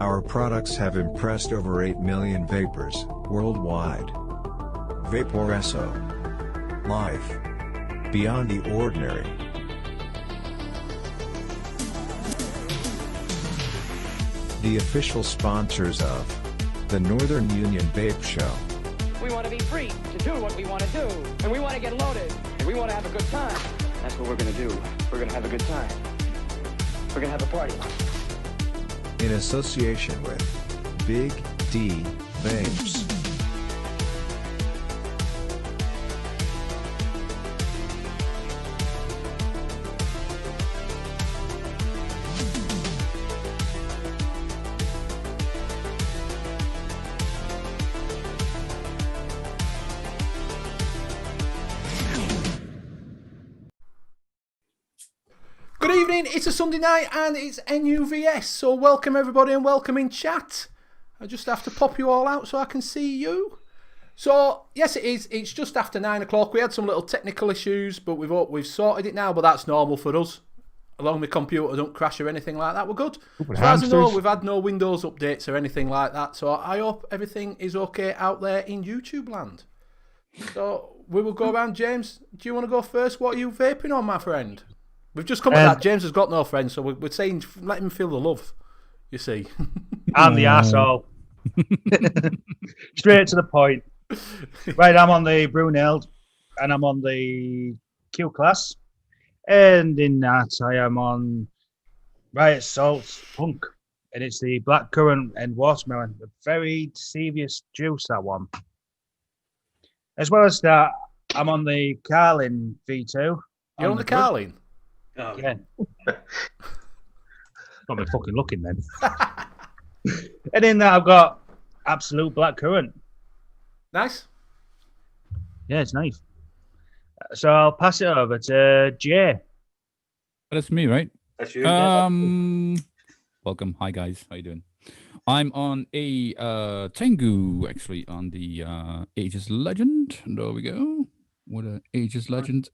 Our products have impressed over 8 million vapors worldwide. Vaporesso. Life beyond the ordinary. The official sponsors of the Northern Union Vape Show. We want to be free to do what we want to do, and we want to get loaded, and we want to have a good time. That's what we're going to do. We're going to have a good time. We're going to have a party. In association with Big D Vapes. Good evening, it's a Sunday night and it's N.U.V.S, so welcome everybody and welcome in chat. I just have to pop you all out so I can see you. So, yes it is, it's just after 9 o'clock. We had some little technical issues, but we've sorted it now, but that's normal for us. As long as my computer don't crash or anything like that, we're good. As far as I know, we've had no Windows updates or anything like that, so I hope everything is okay out there in YouTube land. So, we will go around. James, do you want to go first? What are you vaping on, my friend? We've just come to that. James has got no friends, so we're saying let him feel the love, you see. I'm the arsehole. Straight to the point. Right, I'm on the Brunel and I'm on the Q class. And in that, I am on Riot Salt Punk. And it's the black currant and watermelon. A very serious juice, that one. As well as that, I'm on the Carlin V2. You're on the Carlin? Oh, yeah. Got me fucking looking then. And in that, I've got Absolute Black Currant. Nice. Yeah, it's nice. So I'll pass it over to Jay. That's me, right? That's you. Welcome. Hi, guys. How you doing? I'm on a Tengu, actually, on the Aegis Legend. There we go. What a Aegis Legend.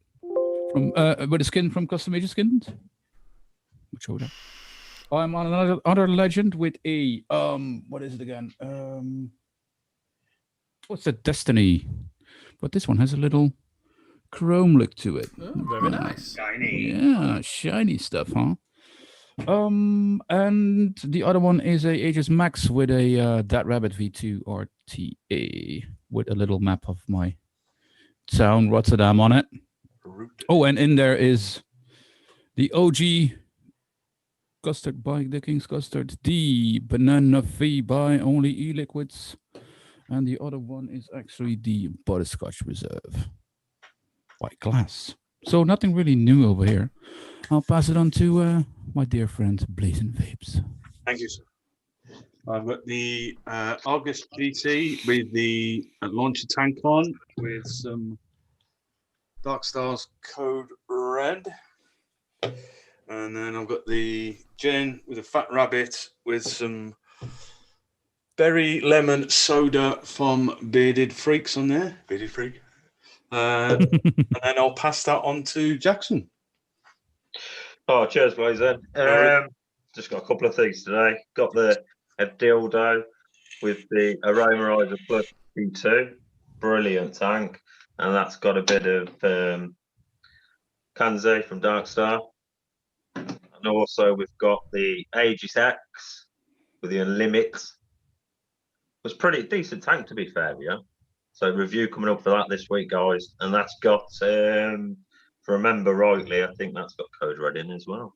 From with a skin from Custom Aegis Skins. Show that. I'm on another legend with a what is it again? What's the Destiny? But this one has a little chrome look to it. Oh, very nice. Shiny. Yeah, shiny stuff, huh? And the other one is a Aegis Max with a That Rabbit V2 RTA with a little map of my town, Rotterdam, on it. Oh, and in there is the OG Custard by the King's Custard, the Banana V by Only E-Liquids, and the other one is actually the Butterscotch Reserve by Glass. So nothing really new over here. I'll pass it on to my dear friend Blazing Vapes. Thank you, sir. I've got the August GT with the launcher tank on with some Dark Stars Code Red. And then I've got the gin with a Fat Rabbit with some berry lemon soda from Bearded Freaks on there. Bearded Freak. And then I'll pass that on to Jackson. Oh, cheers, Blazer. Just got a couple of things today. Got a dildo with the Aromarizer Plus P2. Brilliant tank. And that's got a bit of Kanze from Darkstar. And also we've got the Aegis X with the Unlimit. It was pretty decent tank, to be fair, yeah. So review coming up for that this week, guys. And that's got, if I remember rightly, I think that's got Code Red in as well.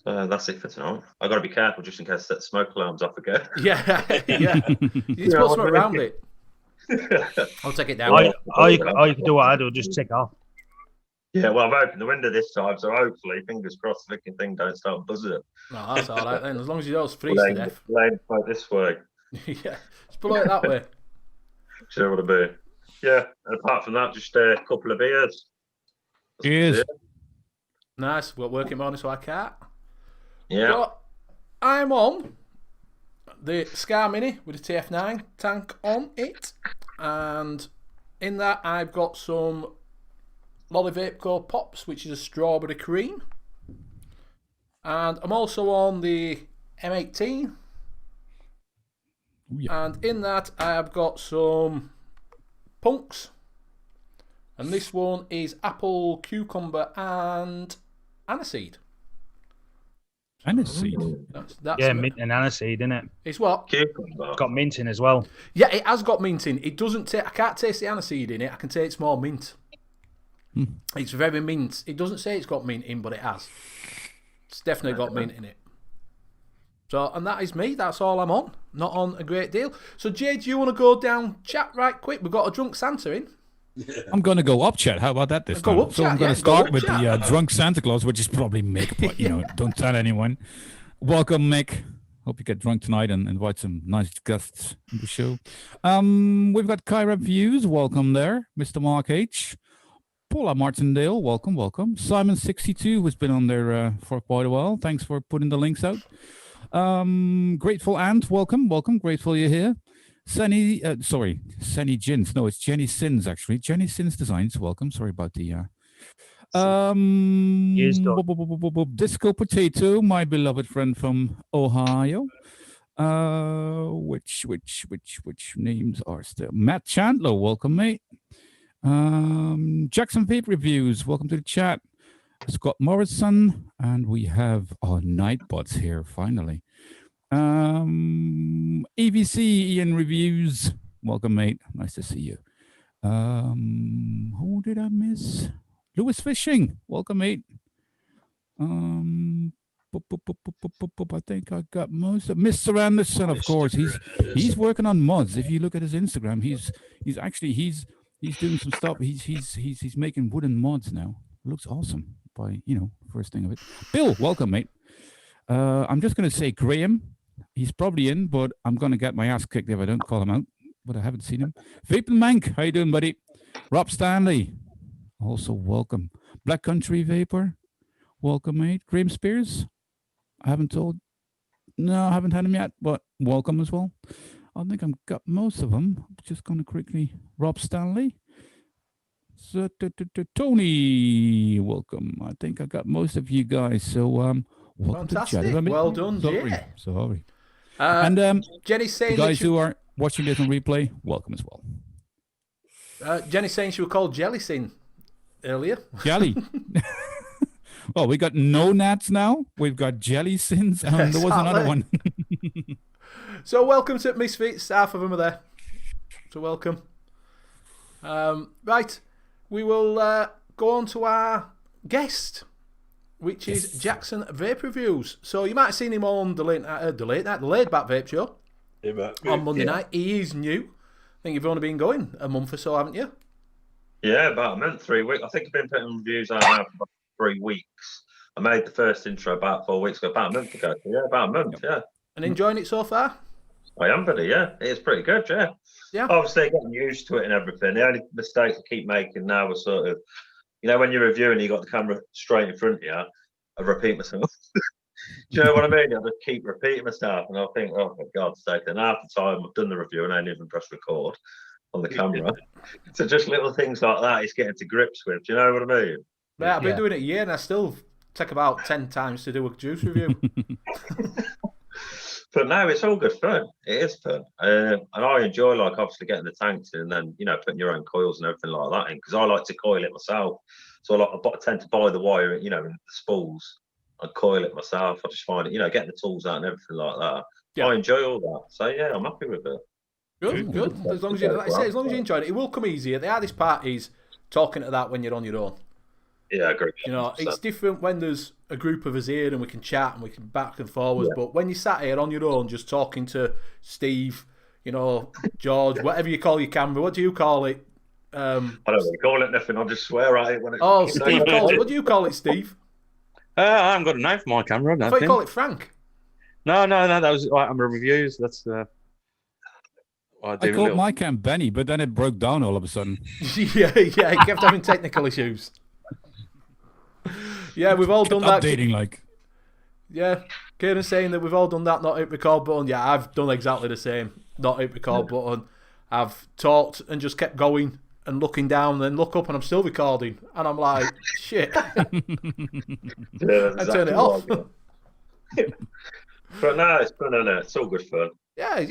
So that's it for tonight. I've got to be careful just in case I set smoke alarms off again. Yeah. You're supposed to go around it. I'll take it down. Or you can do what I do, just tick off. Yeah, well, I've opened the window this time, so hopefully, fingers crossed, the fucking thing don't start buzzing. No, that's all right then. As long as you don't freeze to death. Lane like this way. Yeah, just blow it that way. Sure what I be. Yeah, and apart from that, just a couple of beers. Cheers. Nice. We're working morning, so I can't. Yeah. So, I'm on the Scar Mini with the TF9 tank on it, and in that I've got some Lolly Vape Co Pops, which is a strawberry cream, and I'm also on the M18 Yeah. And in that, I have got some punks. And this one is apple, cucumber, and aniseed. Aniseed. That's Yeah, mint and aniseed, isn't it? It's what? Cucumber. Got mint in as well. Yeah, it has got mint in. It doesn't I can't taste the aniseed in it. I can taste it's more mint. It's very mint. It doesn't say it's got mint in, but it has. It's definitely got mint in it. So, and that is me. That's all I'm on. Not on a great deal. So, Jay, do you want to go down chat right quick? We've got a drunk Santa in. I'm going to go up chat. How about that this Go time? up So chat, I'm going yeah, to go start up with chat. the drunk Santa Claus, which is probably Mick, but don't tell anyone. Welcome, Mick. Hope you get drunk tonight and invite some nice guests on the show. We've got Kyra Views. Welcome there, Mr. Mark H. Paula Martindale. Welcome, welcome. Simon62, who's been on there for quite a while. Thanks for putting the links out. Grateful Ant. Welcome, welcome. Grateful you're here. Sunny Jins. No, it's Jenny Sins, actually. Jenny Sins Designs. Welcome. Sorry about the... Disco Potato, my beloved friend from Ohio. Which names are still... Matt Chandler. Welcome, mate. Jackson Vape Reviews. Welcome to the chat. Scott Morrison. And we have our Nightbots here, finally. EVC Ian Reviews. Welcome, mate. Nice to see you. Who did I miss? Lewis Fishing. Welcome, mate. I think I got most of Mr. Anderson, of course. He's working on mods. If you look at his Instagram, he's doing some stuff. He's making wooden mods now. Looks awesome. By first thing of it. Bill, welcome, mate. I'm just gonna say Graham. He's probably in, but I'm going to get my ass kicked if I don't call him out. But I haven't seen him. Vaping Mank, how you doing, buddy? Rob Stanley, also welcome. Black Country Vapor, welcome, mate. Graham Spears, I haven't had him yet, but welcome as well. I think I've got most of them. I'm just going to quickly. Rob Stanley. So, Tony, welcome. I think I got most of you guys. So, welcome fantastic. to the chat. Well done, Jay. Sorry. And Jenny's saying the guys who are watching this on replay, welcome as well. Jenny's saying she was called Jelly Sin earlier. Jelly. Well, we got no nats now. We've got Jelly Sins, and there was another one. So welcome to Misfits. Half of them are there. So welcome. Right, we will go on to our guest, which is Jackson Vape Reviews. So you might have seen him on the Laid Back Vape Show on Monday night. He is new. I think you've only been going a month or so, haven't you? Yeah, about a month, 3 weeks. I think I've been putting reviews out now for about 3 weeks. I made the first intro about 4 weeks ago, about a month ago. Yeah, about a month, yeah. And enjoying it so far? I am, buddy, yeah. It's pretty good, yeah. Yeah. Obviously, getting used to it and everything. The only mistakes I keep making now are sort of, when you're reviewing, you got the camera straight in front of you, I repeat myself. Do you know what I mean? I just keep repeating myself, and I think, oh, for God's sake. And half the time I've done the review and I didn't even press record on the camera. So just little things like that he's getting to grips with. Do you know what I mean? Yeah, I've been doing it a year and I still take about 10 times to do a juice review. But no, it's all good fun. It is fun. And I enjoy, obviously getting the tanks in and then, putting your own coils and everything like that in, because I like to coil it myself. So I tend to buy the wire, and the spools. I coil it myself. I just find it, getting the tools out and everything like that. Yeah. I enjoy all that. So, yeah, I'm happy with it. Good. As long as you enjoy it. It will come easier. The hardest part is talking to that when you're on your own. Yeah, I agree. It's different when there's a group of us here and we can chat and we can back and forwards. Yeah. But when you sat here on your own, just talking to Steve, George, whatever you call your camera, what do you call it? I don't really call it nothing. I just swear at it when it's. Oh, Steve calls it. What do you call it, Steve? I haven't got a name for my camera. I thought you call it Frank. No. That was I'm reviews. That's. I called my cam Benny, but then it broke down all of a sudden. yeah, it kept having technical issues. Yeah, we've all done that. Updating, Yeah, Kieran's saying that we've all done that not hit record button. Yeah, I've done exactly the same. Not hit record button. I've talked and just kept going and looking down, and then look up and I'm still recording. And I'm like, shit. Yeah, I turn it off. But no, it's fun, isn't it? It's all good fun. Yeah, you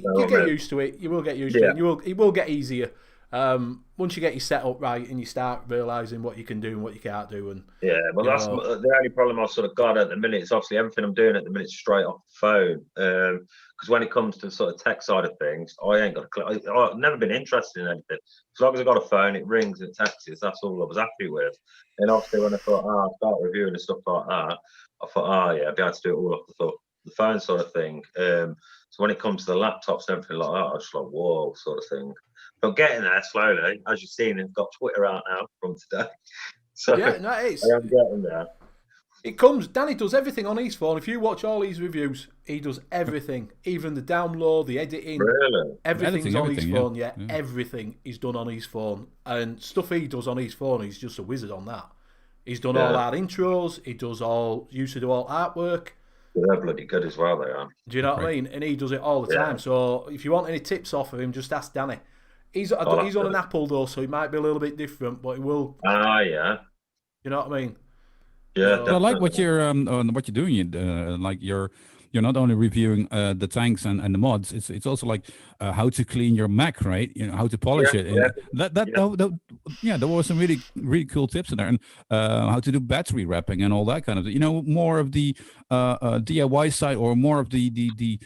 what I get mean? used to it. You will get used to Yeah. it. It will get easier. Once you get your setup right and you start realising what you can do and what you can't do. And Yeah, well, you that's know, the only problem I've sort of got at the minute. Is obviously everything I'm doing at the minute is straight off the phone. Because when it comes to the sort of tech side of things, I ain't got a clue. I've never been interested in anything. As long as I got a phone, it rings and it texts. That's all I was happy with. And obviously, when I thought, I'll start reviewing and stuff like that, I thought, yeah, I'll be able to do it all off the phone sort of thing. So when it comes to the laptops and everything like that, I was just like, whoa, sort of thing. But getting there slowly, as you've seen, I've got Twitter out now from today. So yeah, no, it is. I am getting there. It comes. Danny does everything on his phone. If you watch all his reviews, he does everything, even the download, the editing. Really? Everything's on his Everything, phone. yeah. Yeah, everything is done on his phone, and stuff he does on his phone. He's just a wizard on that. He's done all our intros. He does used to do all artwork. They're bloody good as well, they are. Do you know what I mean? And he does it all the time. So if you want any tips off of him, just ask Danny. He's on an Apple though, so he might be a little bit different, but he will. Yeah. You know what I mean? Yeah. But I like what you're doing. Like you're not only reviewing the tanks and the mods. It's also like how to clean your Mac, right? You know, how to polish it. And there were some really cool tips in there, and how to do battery wrapping and all that kind of. More of the DIY side, or more of the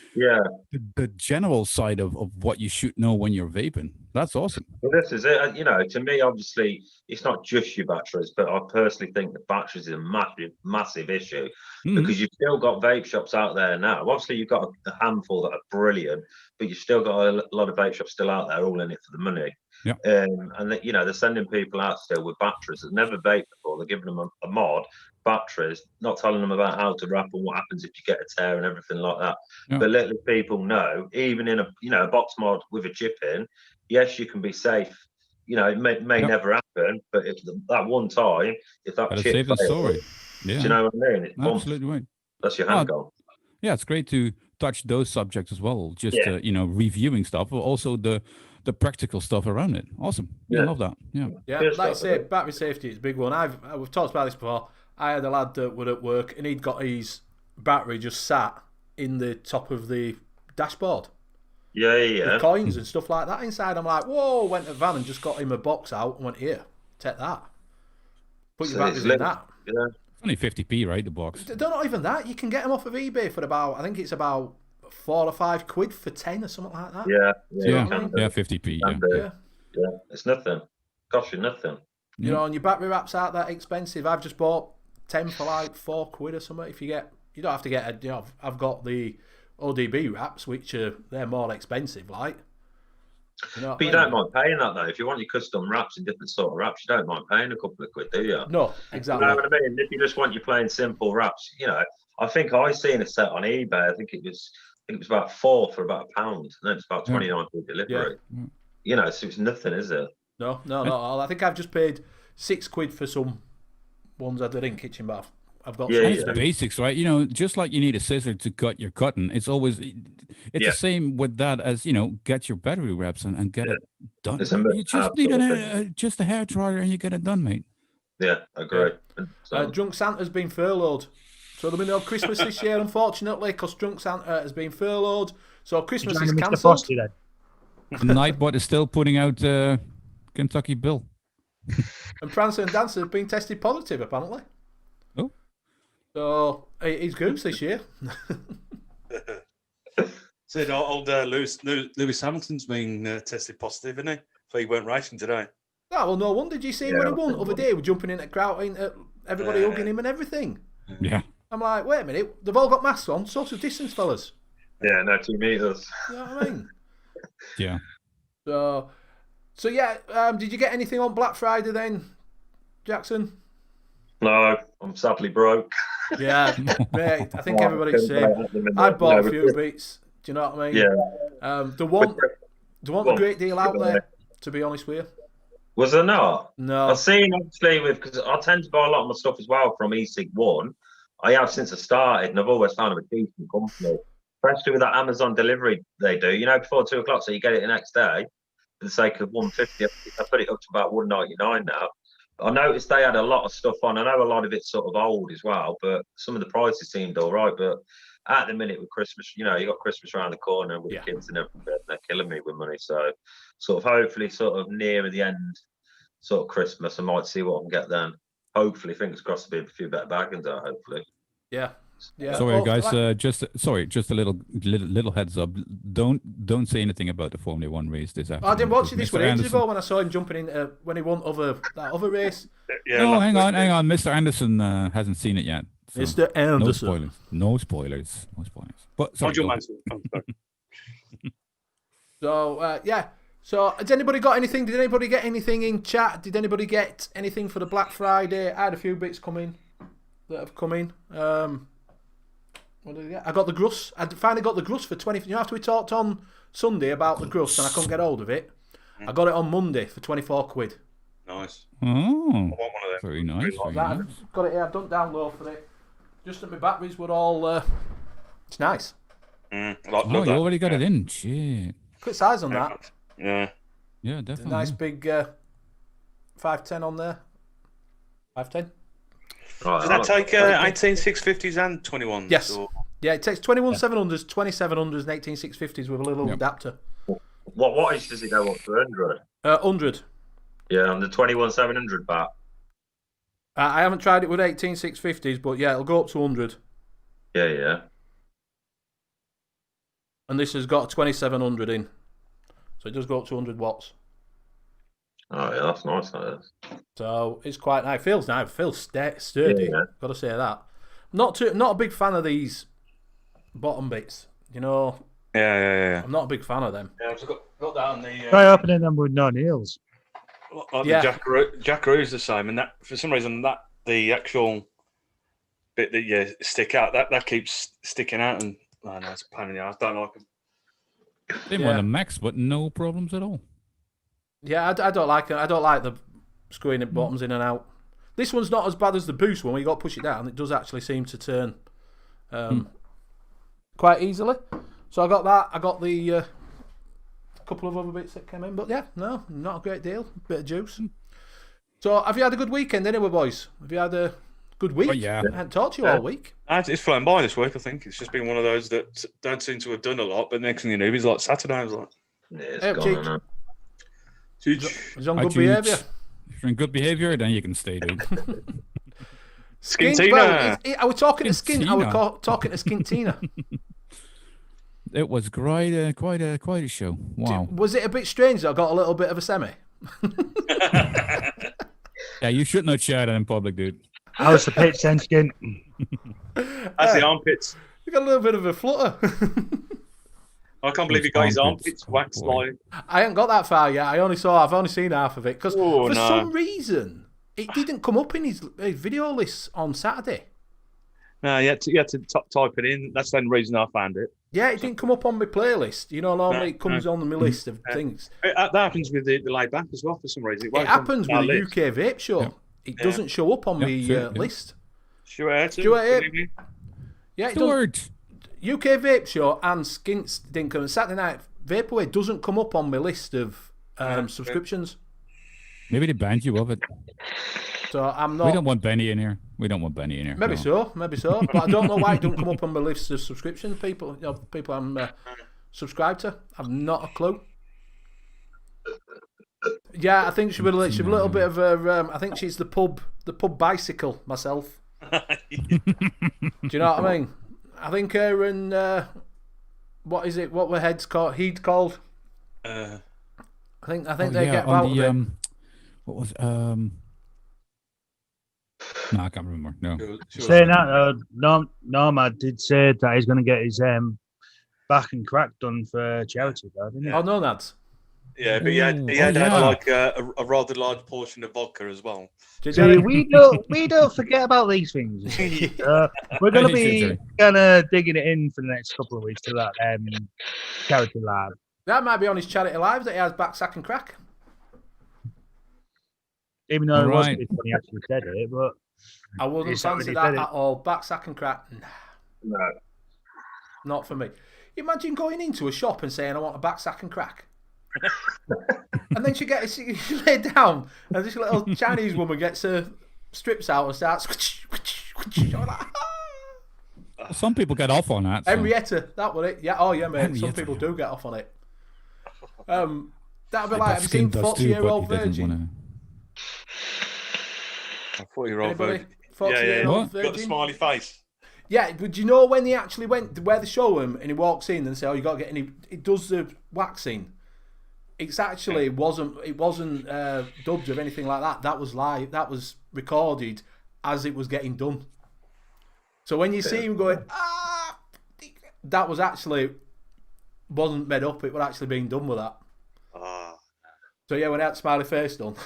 general side of what you should know when you're vaping. That's awesome. Well, this is it. To me, obviously, it's not just your batteries, but I personally think the batteries is a massive issue because you've still got vape shops out there now. Obviously, you've got a handful that are brilliant, but you've still got a lot of vape shops still out there, all in it for the money. Yeah. And they're sending people out still with batteries that never vaped before. They're giving them a mod, batteries, not telling them about how to wrap and what happens if you get a tear and everything like that. Yeah. But letting people know, even in a box mod with a chip in, yes, you can be safe. It may never happen, but if that one time, if that chip save the fails, story. Yeah. do you know what I mean? It's absolutely right. That's your hand goal. Yeah, it's great to touch those subjects as well. Just reviewing stuff, but also the practical stuff around it. Awesome. Yeah, I love that. Yeah. Like I say, battery safety is a big one. We've talked about this before. I had a lad that was at work, and he'd got his battery just sat in the top of the dashboard. Yeah. With coins and stuff like that inside. I'm like, whoa, went to the van and just got him a box out and went, here, take that. Put your batteries in that. Yeah. It's only 50p, right, the box? They're not even that. You can get them off of eBay for about, I think it's about £4 or £5 for 10 or something like that. Yeah, 50p. Yeah. It's nothing. Costs you nothing. And your battery wraps aren't that expensive. I've just bought 10 for like £4 or something. You don't have to get I've got the ODB wraps, which they're more expensive, like. But you don't mind paying that though. If you want your custom wraps and different sort of wraps, you don't mind paying a couple of quid, do you? No, exactly. You know what I mean? If you just want your plain simple wraps, I think I seen a set on eBay. I think it was about £4 for about £1. And then it's about 29 for delivery. Yeah. So it's nothing, is it? No, not at all. I think I've just paid £6 for some ones I did in kitchen bath. I've got it's basics, right? Just like you need a scissor to cut your cotton, it's the same with that as get your battery wraps and get it done. You just need just a hair dryer and you get it done, mate. Yeah, I agree. Drunk Santa's been furloughed, so there'll be no Christmas this year, unfortunately, because Drunk Santa has been furloughed. So Christmas is cancelled. Nightbot is still putting out Kentucky Bill. And Prancer and Dancer have been tested positive, apparently. Oh. So he's goose this year. Said old Lewis Hamilton's been tested positive, isn't he? So he went racing today. Oh, well, no wonder. Did you see when he won the other day? We're jumping in at crowd, everybody hugging him and everything. Yeah. I'm like, wait a minute, they've all got masks on. Social distance, fellas. Yeah, no 2 meters. You know what I mean? Yeah. So yeah, did you get anything on Black Friday then, Jackson? No, I'm sadly broke. Yeah, mate, I think everybody's the same. I bought a few beats. Do you know what I mean? Yeah. There wasn't a great deal out there, to be honest with you. Was there not? No. I've seen, obviously, because I tend to buy a lot of my stuff as well from eSig1. I have since I started, and I've always found them a decent company, especially with that Amazon delivery they do. Before 2 o'clock, so you get it the next day for the sake of $150. I put it up to about $1.99 now. I noticed they had a lot of stuff on. I know a lot of it's sort of old as well, but some of the prices seemed all right. But at the minute with Christmas, you got Christmas around the corner with the kids and everything. They're killing me with money. So sort of hopefully sort of nearer the end, sort of Christmas, I might see what I can get then. Hopefully, fingers crossed, there'll be a few better bargains out, hopefully. Yeah. Yeah. Sorry, guys. Just a little heads up. Don't say anything about the Formula One race this afternoon. I didn't watch it this Mr. week ages Anderson- ago when I saw him jumping in when he won that other race. Yeah, No, hang on. Mr. Anderson hasn't seen it yet. So Mr. Anderson. No spoilers. But sorry, Nigel go Mansell. So yeah. So has anybody got anything? Did anybody get anything in chat? Did anybody get anything for the Black Friday? I had a few bits coming that have come in. What did I get? I got the Gruss. I finally got the Gruss for 20. After we talked on Sunday about the Gruss and I couldn't get hold of it, I got it on Monday for 24 quid. Nice. Oh, I want one of them. very nice. Very nice. I've got it here. I've done download for it. Just that my batteries were all. It's nice. Oh, you already got it in. Shit. Quick size on that. Yeah. Yeah, definitely. Nice big 510 on there. 510. Right, Does that take 18650s and 21s? Yes. Or... Yeah, it takes 21700s, 2700s, and 18650s with a little adapter. What age does it go up to 100? 100. Yeah, on the 21700 bat. I haven't tried it with 18650s, but yeah, it'll go up to 100. Yeah. And this has got 2700 in. So it does go up to 100 watts. Oh, yeah, that's nice. That is. So it's quite nice. It feels nice. It feels sturdy. Yeah. Got to say that. Not a big fan of these bottom bits. Yeah. I'm not a big fan of them. Yeah, I've got that on the. Try opening them with no nails. Like the Jackaroo's the same, and that for some reason the actual bit that you stick out that keeps sticking out, and I know it's a pain in the ass. Don't like them. Same on the Max, but no problems at all. Yeah, I don't like it. I don't like the screwing the bottoms in and out. This one's not as bad as the Boost one where you got to push it down. It does actually seem to turn quite easily. So I got that. I got the couple of other bits that came in. But yeah, no, not a great deal. Bit of juice. So have you had a good weekend anyway, boys? Have you had a good week? Oh, yeah. I hadn't talked to you all week. It's flown by this week. I think it's just been one of those that don't seem to have done a lot. But next thing you know, it's like Saturday. I was like, Yeah, it's Hey, gone, Cheech. isn't it? He's on Hi, good Cheech. behaviour. If you're in good behaviour, then you can stay, dude. Skintina. Well, I was talking to Skin. I was Skintina. talking to Skintina. It was quite a show. Wow. Was it a bit strange that I got a little bit of a semi? Yeah, you shouldn't have chatted in public, dude. How's the pitch then, Skin? That's the armpits. You got a little bit of a flutter. I can't believe he got his armpits waxed boy. like. I haven't got that far yet. I've only seen half of it because Oh, for no. some reason it didn't come up in his video list on Saturday. No, you had to type it in. That's the only reason I found it. Yeah, it didn't come up on my playlist. Normally it comes on my list of things. That happens with the laid back as well for some reason. It won't come happens on our with the list. UK Vape Show. Yeah. It doesn't show up on the list. Stuart, Stuart, yeah, it does. Stuart. UK Vape Show and Skints didn't come. Saturday Night Vaporwave doesn't come up on my list of subscriptions. Maybe they banned you of it. So I'm not. We don't want Benny in here. Maybe so. But I don't know why it don't come up on my list of subscriptions. People I'm subscribed to. I've not a clue. Yeah, I think she's a little bit of a. I think she's the pub bicycle myself. Do you know what I mean? I think her and what is it? What were heads called? He'd called. I think they get out of it. What was No, I can't remember. No. Saying that, Norma did say that he's going to get his back and crack done for charity, though, didn't he? Oh no, lads. Yeah, but he had like a rather large portion of vodka as well. See, we don't forget about these things. We're going to be digging it in for the next couple of weeks to that charity lab. That might be on his charity live that he has back, sack and crack. Even though it wasn't when he actually said it, but I wouldn't fancy that at all. Back, sack and crack. No. Not for me. Imagine going into a shop and saying, I want a back, sack and crack. And then she lay down, and this little Chinese woman gets her strips out and starts. I'm like, Some people get off on that. So. Henrietta, that was it. Yeah, oh yeah, mate. Some Henrietta, people yeah. do get off on it. That'd be It like, does have you seen skin dust too, 40-year-old but he doesn't virgin? wanna- A 40-year-old Anybody? virgin. 40-year-old What? Got the virgin? smiley face. Yeah, but do you know when they actually went where they show him and he walks in and say, "Oh, you got to get any?" It does the waxing. It's actually wasn't dubbed or anything like that. That was live. That was recorded as it was getting done. So when you see him going, that was actually wasn't made up. It was actually being done with that. Ah. So yeah, when I had smiley face done.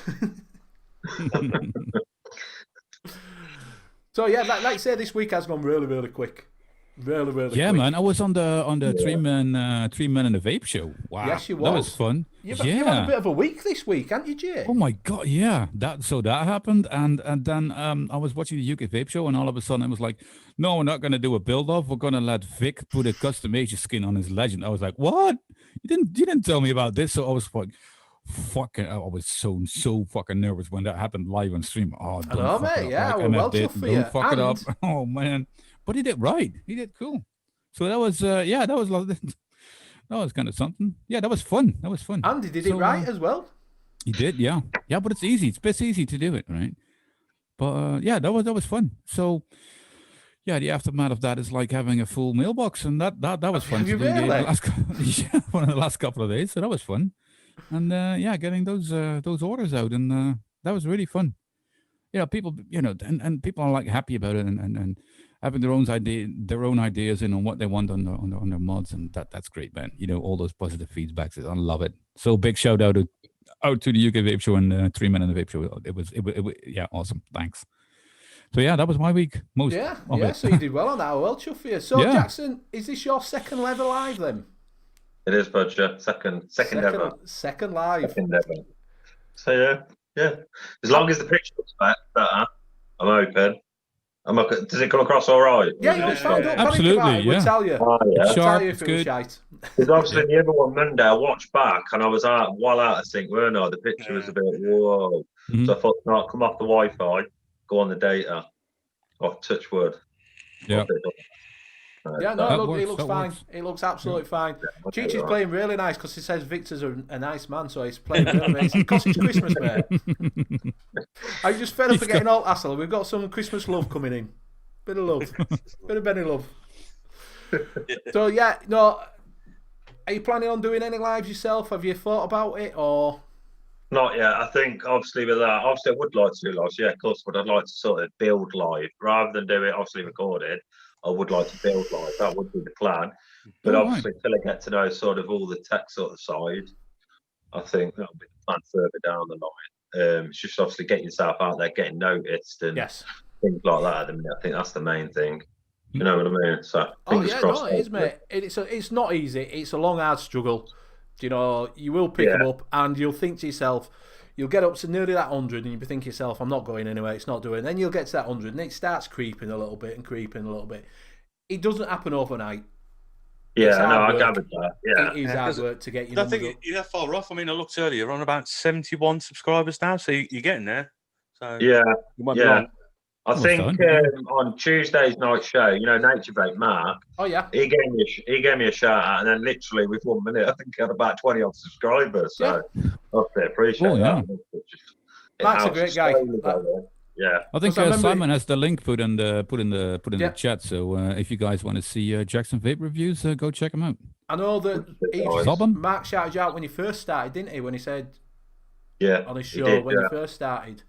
So yeah, like I say, this week has gone really, really quick. Really, really Yeah, quick. man. I was on the 3 men in the Vape Show. Wow. Yes, you That was was. fun. You've had a bit of a week this week, haven't you, Jay? Oh my god, yeah. That happened, and then I was watching the UK Vape Show, and all of a sudden it was like, no, we're not going to do a build off. We're going to let Vic put a custom Asia skin on his Legend. I was like, what? You didn't tell me about this. So I was like, I was so fucking nervous when that happened live on stream. Oh, I know, fuck it mate. up. Yeah, Like we're MF well did. tough for Don't you. fuck it up. And- Oh man, but he did right. He did cool. So that was that was that was kind of something. Yeah, that was fun. And he did it right as well. He did, yeah. Yeah, but it's easy. It's best easy to do it, right? But yeah, that was fun. So yeah, the aftermath of that is like having a full mailbox, and that was fun to you do really? one of the last couple of days. So that was fun. And yeah, getting those orders out, and that was really fun. You know, people, and people are like happy about it, and having their own ideas, on what they want on their mods, and that's great, man. You know, all those positive feedbacks, I love it. So big shout out to the UK Vape Show and 3 Men in the Vape Show. It was yeah, awesome. Thanks. So yeah, that was my week. Yeah. So you did well on that. Well, chuff for you. So Yeah. Jackson, is this your second live alive then? It is, Budger. Second ever. Second live. Second ever. So yeah. As long as the picture looks better, I'm open. Does it come across all right? Yeah, it looks fine. Don't panic Absolutely, about it. We'll yeah. tell you. Oh, yeah. We'll tell Sharp, you if it's it was good. shite. Because obviously the other one Monday, I watched back and I was well out of sync, weren't I? The picture was a bit whoa. Mhm. So I thought, no, come off the Wi-Fi, go on the data. Oh, touch wood. Yeah. Yeah, no, That it works, looks that fine. works. It looks absolutely fine. Okay, Cheech is right. playing really nice because he says Victor's a nice man, so he's playing really nice. Because it's Christmas, mate. Are you just fed up of getting all hassle? We've got some Christmas love coming in. Bit of love. Bit of Benny love. So, yeah, no. Are you planning on doing any lives yourself? Have you thought about it, or...? Not yet. I think obviously with that, obviously I would like to do live. Yeah, of course, but I'd like to sort of build live rather than do it obviously recorded. I would like to build live. That would be the plan. But Oh, obviously, until I get to know sort of all the tech sort of side, I think that'll be the plan further down the line. It's just obviously getting yourself out there, getting noticed, and Yes. things like that. At the minute, I think that's the main thing. You know what I mean? So Oh, fingers yeah, crossed. no, it is, mate. It's not easy. It's a long, hard struggle. You know, you will pick them up and you'll think to yourself, you'll get up to nearly that 100 and you'll be thinking to yourself, I'm not going anywhere, it's not doing. Then you'll get to that 100 and it starts creeping a little bit and creeping a little bit. It doesn't happen overnight. Yeah, It's no, hard I work. gathered that. Yeah. It is hard work to get your I numbers think up. you're that far off. I mean, I looked earlier, you're on about 71 subscribers now, so you're getting there. So Yeah, you might be yeah. wrong. I Well think done. on Tuesday's night show, Nature Vape Mark, Oh, yeah. he gave me a shout out, and then literally with 1 minute, I think I had about 20 odd subscribers. So I appreciate Oh, yeah. that. It Mark's a helps great guy. slowly go there. Yeah. I think Because I remember- Simon has the link put in the Yeah. chat. So if you guys want to see Jackson Vape reviews, go check them out. I know that Sob 'em. Mark shouted you out when he first started, didn't he? When he said Yeah. on his he show did, when yeah. he first started.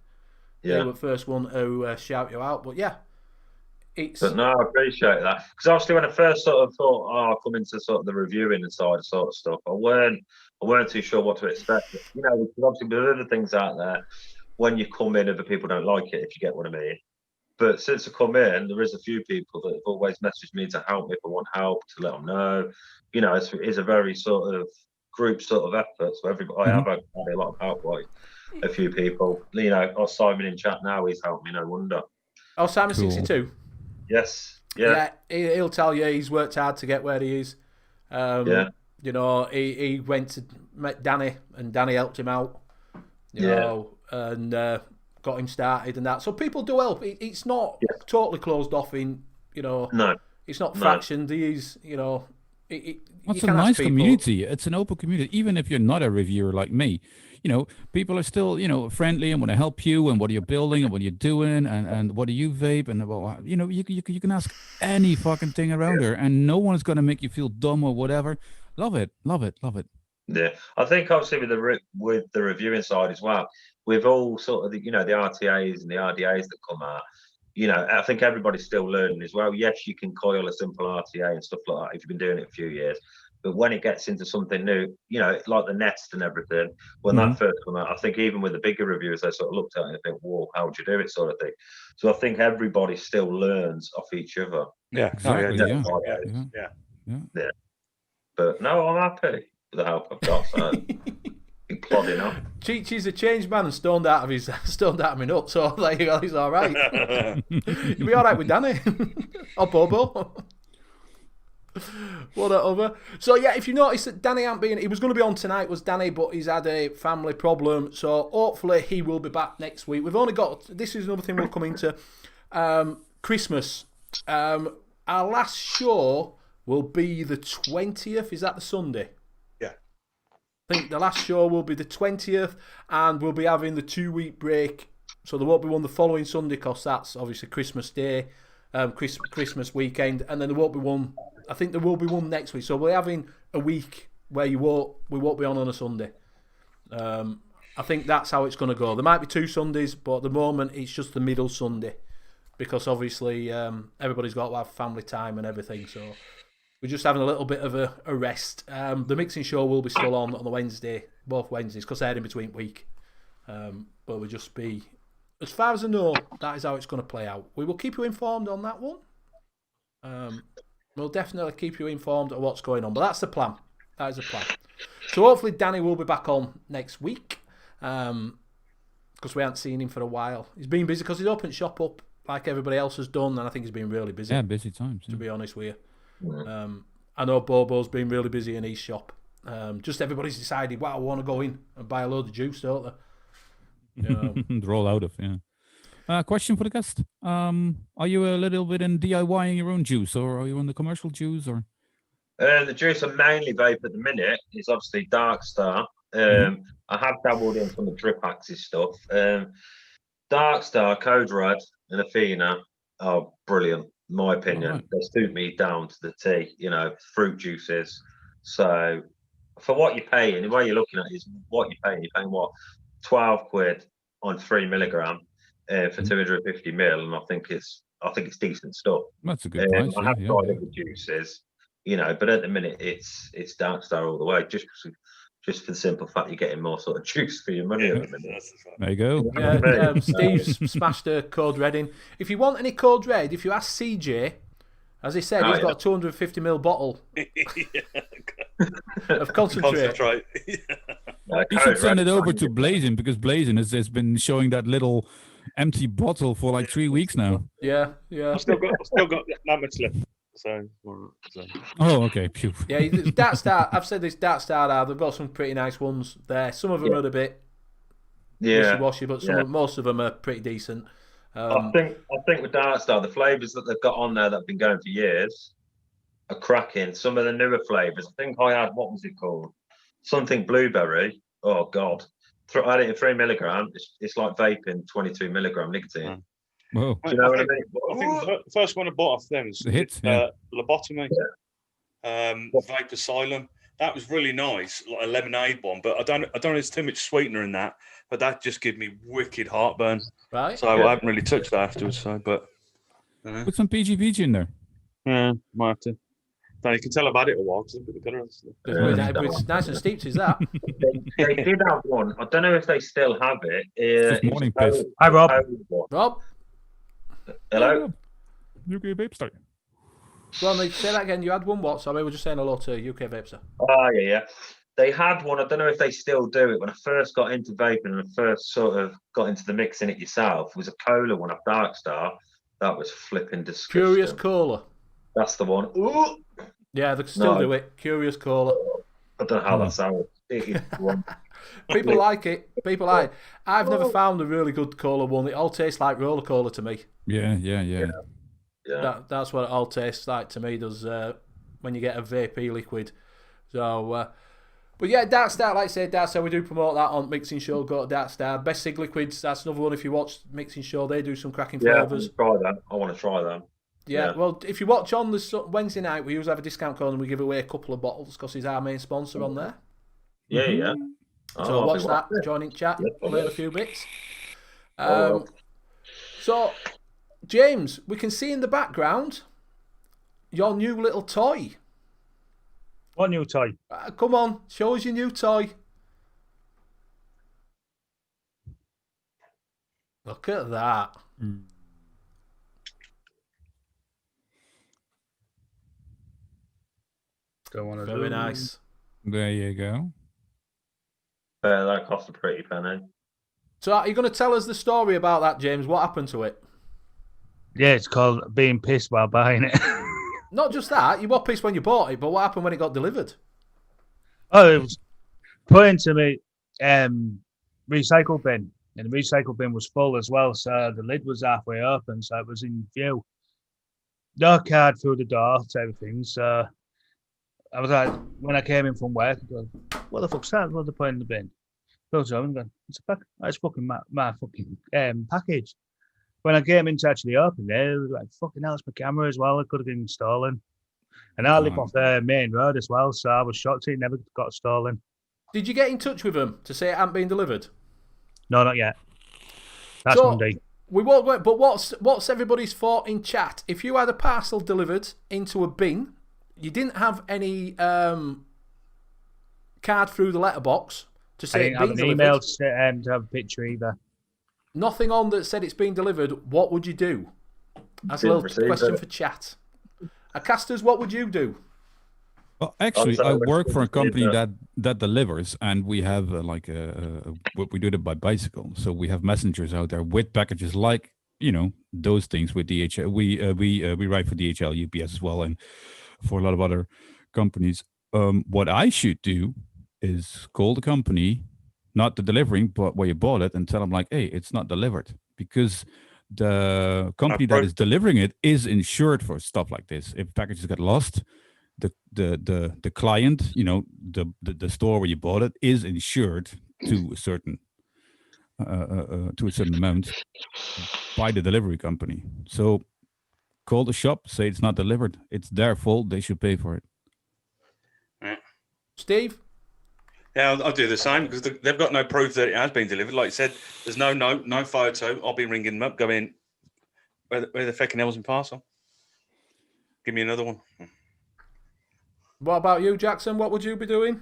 He Yeah. was the first one to shout you out. But yeah, it's... But no, I appreciate that. Because obviously when I first sort of thought, I'll come into sort of the reviewing and side sort of stuff, I weren't too sure what to expect. Because obviously there's other things out there. When you come in, other people don't like it, if you get what I mean. But since I come in, there is a few people that have always messaged me to help me if I want help, to let them know. It's a very sort of group sort of effort. So everybody, I have had a lot of help, like a few people. Simon in chat now, he's helped me, no wonder. Oh, Simon Cool. 62. Yes. Yeah. He'll tell you he's worked hard to get where he is. Yeah. You know, he went to met Danny, and Danny helped him out. You know, and got him started and that. So people do help. It's not totally closed off in, you know. No. It's not fractioned. He's, you know. It's a nice community. It's an open community. Even if you're not a reviewer like me, you know, people are still, you know, friendly and want to help you and what are you building and what are you doing and what do you vape and, well, you know, you can ask any fucking thing around there and no one's going to make you feel dumb or whatever. Love it. Love it. Love it. Yeah, I think obviously with the reviewing side as well, with all sort of the, you know, the RTAs and the RDAs that come out, you know, I think everybody's still learning as well. Yes, you can coil a simple RTA and stuff like that if you've been doing it a few years, but when it gets into something new, you know, like the Nest and everything, when that first came out, I think even with the bigger reviewers, they sort of looked at it and think, "Whoa, how'd you do it?" sort of thing. So I think everybody still learns off each other. Yeah, exactly. Yeah. But no, I'm happy with the help I've got. So been plodding on. Cheech a changed man and stoned out of my nut, so there you go, he's all right. You'll be all right with Danny or Bobo. Whatever. So yeah, if you notice that Danny he was going to be on tonight, was Danny, but he's had a family problem, so hopefully he will be back next week. We've only got, this is another thing we'll come into, Christmas. Our last show will be the 20th. Is that the Sunday? Yeah. I think the last show will be the 20th, and we'll be having the 2-week break. So there won't be one the following Sunday because that's obviously Christmas Day, Christmas weekend, and then there won't be one. I think there will be one next week. So we're having a week where we won't be on a Sunday. I think that's how it's going to go. There might be 2 Sundays, but at the moment it's just the middle Sunday because obviously everybody's got to have family time and everything. So we're just having a little bit of a rest. The mixing show will be still on the Wednesday, both Wednesdays, because they're in between week. But we'll just be, as far as I know, that is how it's going to play out. We will keep you informed on that one. We'll definitely keep you informed of what's going on. But that's the plan. That is the plan. So hopefully Danny will be back on next week. Because we haven't seen him for a while. He's been busy because he's opened shop up like everybody else has done. And I think he's been really busy. Yeah, busy times. To be honest with you. I know Bobo's been really busy in his shop. Just everybody's decided, wow, I want to go in and buy a load of juice, don't they? You know. They're all out of, yeah. Question for the guest. Are you a little bit in DIYing your own juice, or are you on the commercial juice, or? The juice I mainly vape at the minute is obviously Dark Star. I have dabbled in some of the Drip Axis stuff. Dark Star, Code Red, and Athena are brilliant, in my opinion. Right. They suit me down to the T, you know, fruit juices. So for what you're paying, the way you're looking at it is what you're paying. You're paying what? 12 quid on 3 milligram for 250 mil, and I think it's decent stuff. That's a good price. I have tried it with juices, you know, but at the minute it's Dark Star all the way, just for the simple fact you're getting more sort of juice for your money at the minute. There you go. Yeah, Steve's smashed a Code Red in. If you want any Code Red, if you ask CJ, as he said, he's got a 250 ml bottle of concentrate. You should send it over to Blazing, because Blazing has been showing that little empty bottle for like 3 weeks now. Yeah. I've still got that much left. So. Oh, okay. Phew. Yeah, Dark Star. I've said this Dark Star. They've got some pretty nice ones there. Some of them are a bit wishy-washy, but most of them are pretty decent. I think with Dark Star, the flavours that they've got on there that have been going for years are cracking. Some of the newer flavours. I think I had, what was it called? Something blueberry. Oh God! I had it in 3 milligram. It's like vaping 22 milligram nicotine. Whoa! Do you know what I mean? I think the first one I bought off them was the hit. Lobotomy. Vape Asylum. That was really nice, like a lemonade one. But I don't know. There's too much sweetener in that. But that just gave me wicked heartburn. Right. So I haven't really touched that afterwards. So, but put some PGVG in there. Yeah, might have to. Now you can tell I've had it a while because I've got the colour. It's nice and steeped, is that? They did have one. I don't know if they still have it. It's morning piss. Hi, Rob. Rob? Hello? UK Vape Star. Go on, mate, say that again. You had one what? Sorry, we were just saying hello to UK Vape Star. Oh, yeah. They had one. I don't know if they still do it. When I first got into vaping and I first sort of got into the mixing it yourself, was a cola one off Dark Star. That was flipping disgusting. Curious Cola. That's the one. Ooh. Yeah, they can still do it. Curious Cola. I don't know how that sounds. People like it. People like it. I've never found a really good cola one. It all tastes like roller cola to me. Yeah. Yeah. That's what it all tastes like to me. Does when you get a vapey liquid. So, but yeah, Dark Star. Like I said, Dark Star. We do promote that on Mixing Show. Go to Dark Star. Best Sig Liquids. That's another one. If you watch Mixing Show, they do some cracking flavours. I want to try that. Yeah, well, if you watch on the Wednesday night, we always have a discount code and we give away a couple of bottles because he's our main sponsor on there. Yeah. So watch that, join in chat, learn a few bits. So, James, we can see in the background your new little toy. What new toy? Come on, show us your new toy. Look at that. Very nice. There you go. That cost a pretty penny. So are you going to tell us the story about that, James? What happened to it? Yeah, it's called being pissed while buying it. Not just that, you were pissed when you bought it, but what happened when it got delivered? Oh, it was put into me recycle bin, and the recycle bin was full as well, so the lid was halfway open, so it was in view. No card through the door to everything, so I was like, when I came in from work, I go, what the fuck's that? What are they putting in the bin? Goes home and go, it's fucking my fucking package. When I came in to actually open it, it was like, fucking hell, it's my camera as well. It could have been stolen. And I live off the main road as well, so I was shocked it never got stolen. Did you get in touch with them to say it hadn't been delivered? No, not yet. That's Monday. We won't go, but what's everybody's thought in chat? If you had a parcel delivered into a bin, you didn't have any card through the letterbox to say it's been delivered. I didn't have an email to have a picture either. Nothing on that said it's been delivered. What would you do? That's a little question for chat. Casters, what would you do? Well, actually, I work for a company that delivers, and we have we do it by bicycle. So we have messengers out there with packages like those things with DHL. We write for DHL, UPS as well, and for a lot of other companies. What I should do is call the company, not the delivering, but where you bought it, and tell them like, hey, it's not delivered, because the company that is delivering it is insured for stuff like this. If packages get lost, the client, the store where you bought it, is insured to a certain amount by the delivery company. So call the shop, say it's not delivered. It's their fault. They should pay for it. Yeah. Steve? Yeah, I'll do the same, because they've got no proof that it has been delivered. Like I said, there's no note, no photo. I'll be ringing them up, going, where the fucking hell's my parcel? Give me another one. What about you, Jackson? What would you be doing?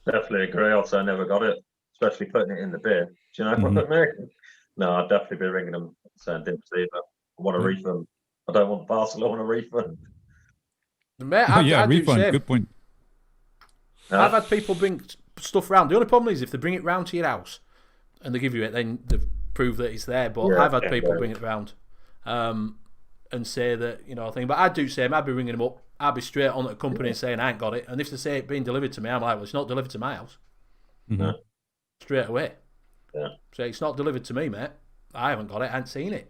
Definitely agree. I'd say I never got it, especially putting it in the bin. Do you know what I mean? No, I'd definitely be ringing them saying didn't receive it. I want a refund. I don't want the parcel. I want a refund. Mate, I'd refund. Good point. I've had people bring stuff round. The only problem is if they bring it round to your house and they give you it, then they prove that it's there. But I've had people bring it round and say that, but I'd do the same. I'd be ringing them up. I'd be straight on at the company and saying I ain't got it. And if they say it's being delivered to me, I'm like, well, it's not delivered to my house. Mm-hmm. Straight away. Yeah. Say it's not delivered to me, mate. I haven't got it. I haven't seen it.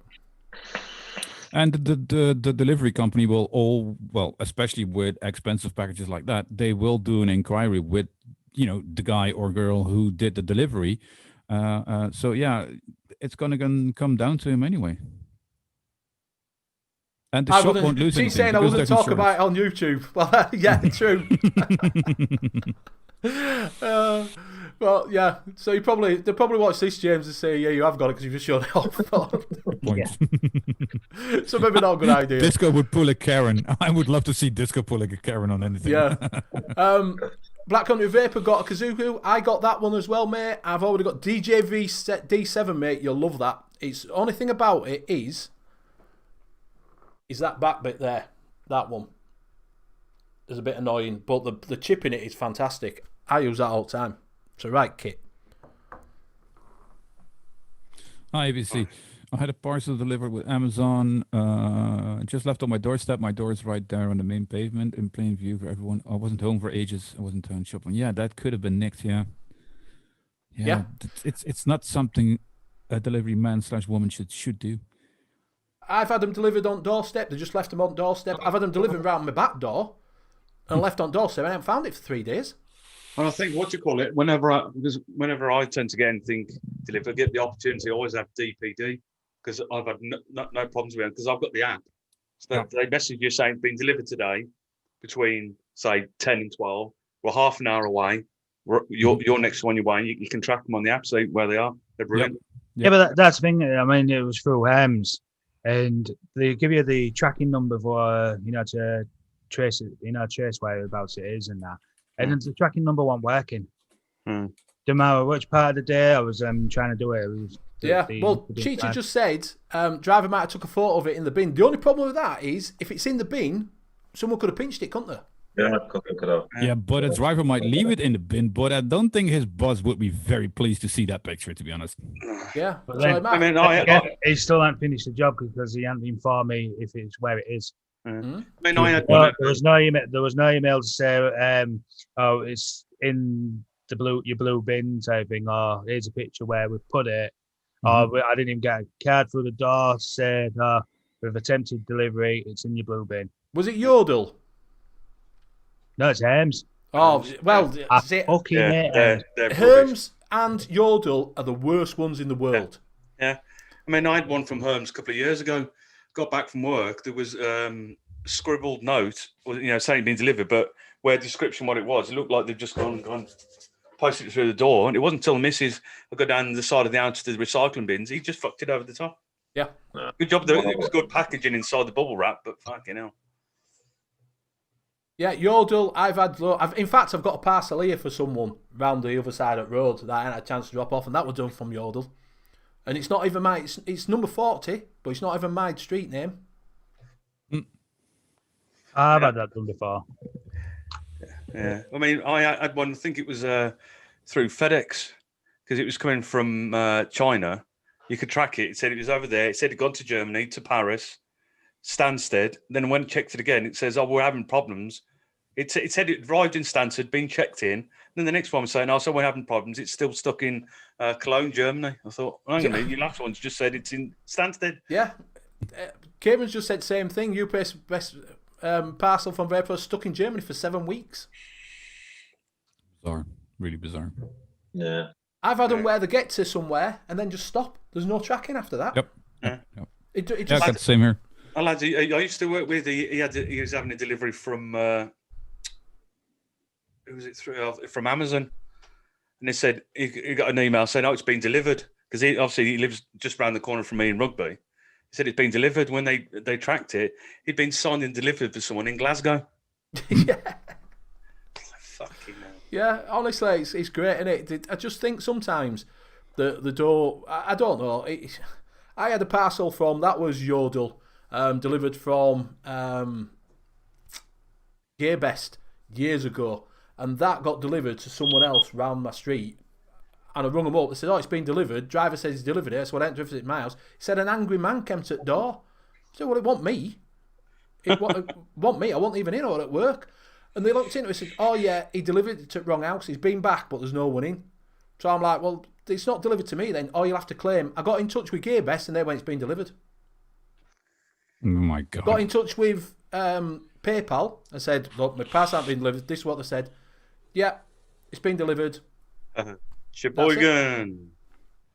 And the delivery company will especially with expensive packages like that, they will do an inquiry with, the guy or girl who did the delivery. So yeah, it's gonna come down to him anyway. And the shop won't lose anything. She's saying I wouldn't talk about it on YouTube. Well, yeah, true. Well, yeah. So they'll probably watch this, James, and say, yeah, you have got it because you've just shown it off. So maybe not a good idea. Disco would pull a Karen. I would love to see Disco pull a Karen on anything. Yeah. Black Country Vapor got a Kazuku. I got that one as well, mate. I've already got DJV D7, mate. You'll love that. It's the only thing about it is that back bit there. That one. It's a bit annoying, but the chip in it is fantastic. I use that all the time. It's a right kit. Hi, ABC. I had a parcel delivered with Amazon. Just left on my doorstep. My door's right there on the main pavement in plain view for everyone. I wasn't home for ages. I wasn't town shopping. Yeah, that could have been nicked. Yeah. Yeah. It's not something a delivery man / woman should do. I've had them delivered on doorstep. They just left them on doorstep. I've had them delivered around my back door and left on doorstep. I haven't found it for 3 days. And I think whenever I tend to get anything delivered, get the opportunity, I always have DPD because I've had no problems with it because I've got the app. So they message you saying it's been delivered today between say 10 and 12. We're half an hour away. You're next to on your way. And you can track them on the app, see where they are. They're brilliant. Yeah, but that's the thing. I mean, it was through N.U.V.S, and they give you the tracking number for to trace it, trace whereabouts it is and that. And then the tracking number wasn't working. No matter which part of the day I was trying to do it. Cheetah just said driver might have took a photo of it in the bin. The only problem with that is if it's in the bin, someone could have pinched it, couldn't they? Yeah, but a driver might leave it in the bin, but I don't think his boss would be very pleased to see that picture, to be honest. Yeah. But then, he still hadn't finished the job because he hadn't informed me if it's where it is. I mean, there was no email. There was no email to say, it's in your blue bin type thing, or here's a picture where we put it. Or I didn't even get a card through the door said, we've attempted delivery. It's in your blue bin. Was it Yodel? No, it's Herms. Oh, well, Herms and Yodel are the worst ones in the world. Yeah. I mean, I had one from Herms a couple of years ago. Got back from work. There was a scribbled note, saying it'd been delivered, but where description what it was, it looked like they've just gone posted it through the door. And it wasn't until Mrs. I go down the side of the house to the recycling bins, he just fucked it over the top. Yeah. Good job, though. It was good packaging inside the bubble wrap, but fucking hell. Yeah, Yodel, in fact, I've got a parcel here for someone round the other side of the road that I had a chance to drop off, and that was done from Yodel. And it's not even it's number 40, but it's not even my street name. I've had that done before. Yeah. I mean, I had one, I think it was through FedEx, because it was coming from China. You could track it. It said it was over there. It said it gone to Germany, to Paris, Stansted. Then when I checked it again, it says, we're having problems. It said it arrived in Stansted, been checked in. Then the next one was saying, so we're having problems. It's still stuck in Cologne, Germany. I thought, hang on a minute, your last one's just said it's in Stansted. Yeah. Cameron's just said the same thing. UPS best parcel from Vapor stuck in Germany for 7 weeks. Bizarre. Really bizarre. Yeah. I've had them where they get to somewhere and then just stop. There's no tracking after that. Yep. It just, I got the same here. I used to work with. He was having a delivery from. Who was it through? From Amazon, and they said he got an email saying, "Oh, it's been delivered," because he lives just around the corner from me in Rugby. He said it's been delivered. When they tracked it, he'd been signed and delivered for someone in Glasgow. Yeah. Fucking hell. Yeah, honestly, it's great, isn't it? I just think sometimes the door. I don't know. I had a parcel from that was Yodel. Delivered from N.U.V.S years ago, and that got delivered to someone else round my street. And I rung them up. They said, "Oh, it's been delivered." Driver says he's delivered it, so I went to visit my house. He said an angry man came to the door. I said, "Well, it wasn't me. It wasn't me. I wasn't even in or at work." And they looked into it and said, "Oh yeah, he delivered it to the wrong house. He's been back, but there's no one in." So I'm like, "Well, it's not delivered to me then. Oh, you'll have to claim." I got in touch with N.U.V.S and they went, "It's been delivered." Oh my God. Got in touch with PayPal and said, "Look, my parcel hasn't been delivered." This is what they said. "Yeah, it's been delivered." Sheboygan.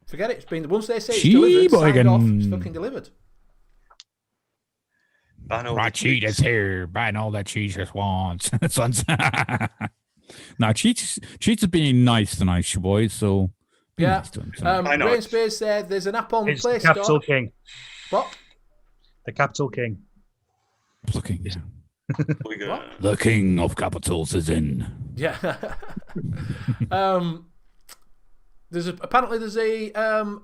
Forget it. It's been once they say it's delivered, signed off, it's fucking delivered. Right, Cheetah's here, buying all that Cheetah wants. Now, Cheetah's being nice tonight, boys. So yeah. Nice to him, Rain Space said there's an app on the Play Capital Store. King. What? The Capital King. Looking. The king of capitals is in. Yeah. Apparently there's an